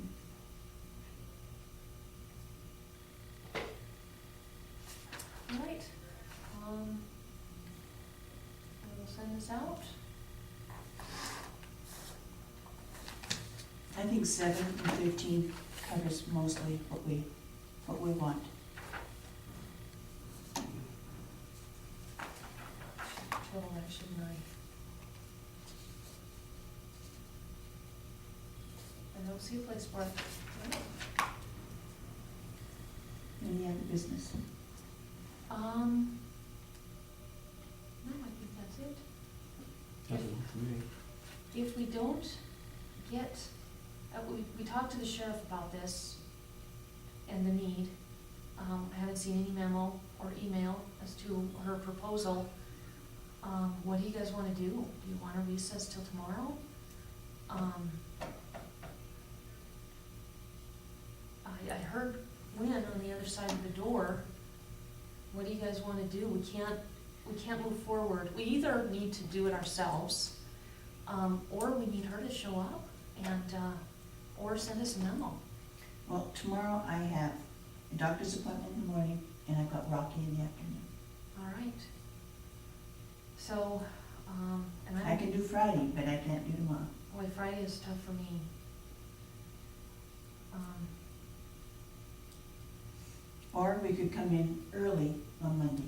All right. I will send this out. I think 7 and 13 covers mostly what we want. Total action 9. I don't see a place for it. Any other business? No, I think that's it. Nothing for me. If we don't get, we talked to the sheriff about this and the need. I haven't seen any memo or email as to her proposal. What do you guys wanna do? Do you wanna recess till tomorrow? I heard Wynn on the other side of the door. What do you guys wanna do? We can't move forward. We either need to do it ourselves, or we need her to show up and, or send us a memo. Well, tomorrow I have a doctor's appointment in the morning, and I've got Rocky in the afternoon. All right. So, and I can do Friday, but I can't do tomorrow. boy, Friday is tough for me. Or we could come in early on Monday.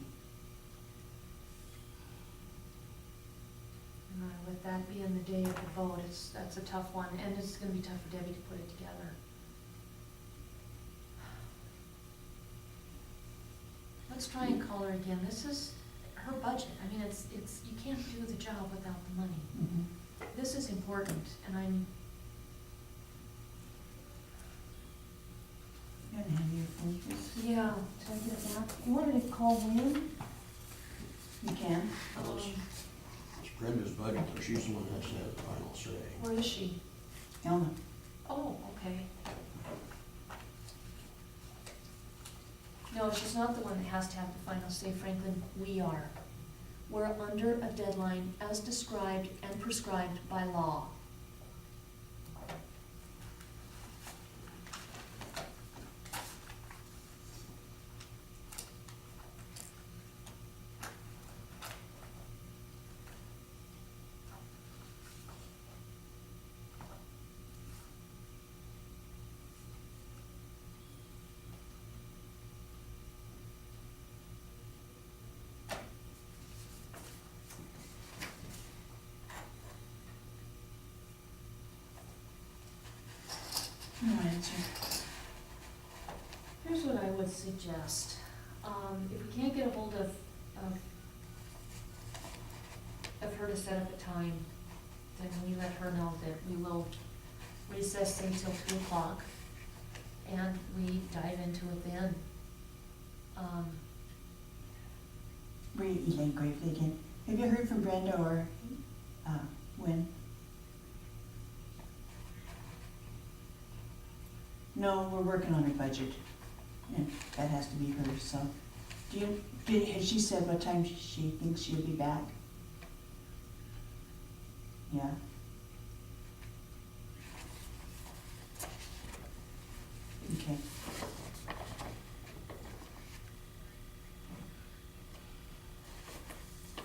With that being the day of the vote, that's a tough one, and it's gonna be tough for Debbie to put it together. Let's try and call her again. This is her budget. I mean, it's, you can't do the job without the money. Mhm. This is important, and I'm, You gotta have your phone, please. yeah, did I get it back? You wanted to call Wynn? You can. It's Brenda's budget, though, she's the one that has to have the final say. Where is she? Elma. Oh, okay. No, she's not the one that has to have the final say, Franklin, we are. We're under a deadline as described and prescribed by law. answer? Here's what I would suggest. If we can't get a hold of her to set up a time, then we let her know that we will recess until 2 o'clock, and we dive into it then. Elaine Gravely again. Have you heard from Brenda or, Wynn? No, we're working on her budget, and that has to be hers, so. Has she said what time she thinks she'll be back? Yeah. Okay.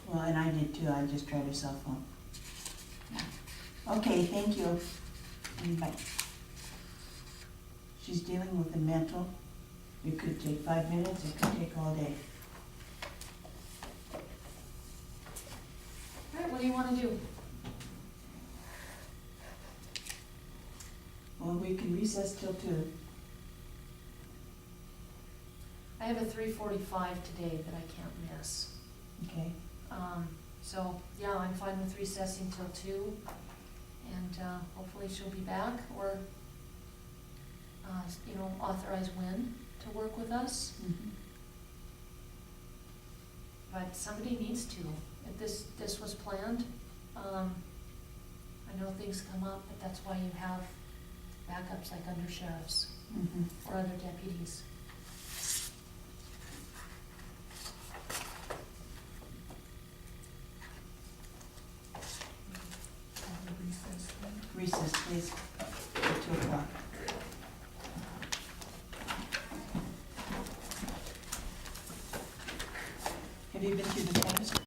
Well, and I did too, I just tried her cell phone. Okay, thank you. Bye. She's dealing with a mental. It could take 5 minutes, it could take all day. All right, what do you wanna do? Well, we can recess till 2. I have a 3:45 today that I can't miss. Okay. So, yeah, I'm fine with recessing till 2, and, hopefully she'll be back, or, authorize Wynn to work with us. Mhm. But somebody needs to. If this was planned, I know things come up, but that's why you have backups like under sheriffs Mhm. or other deputies. Recess, please, at 2 o'clock. Have you been through the forms?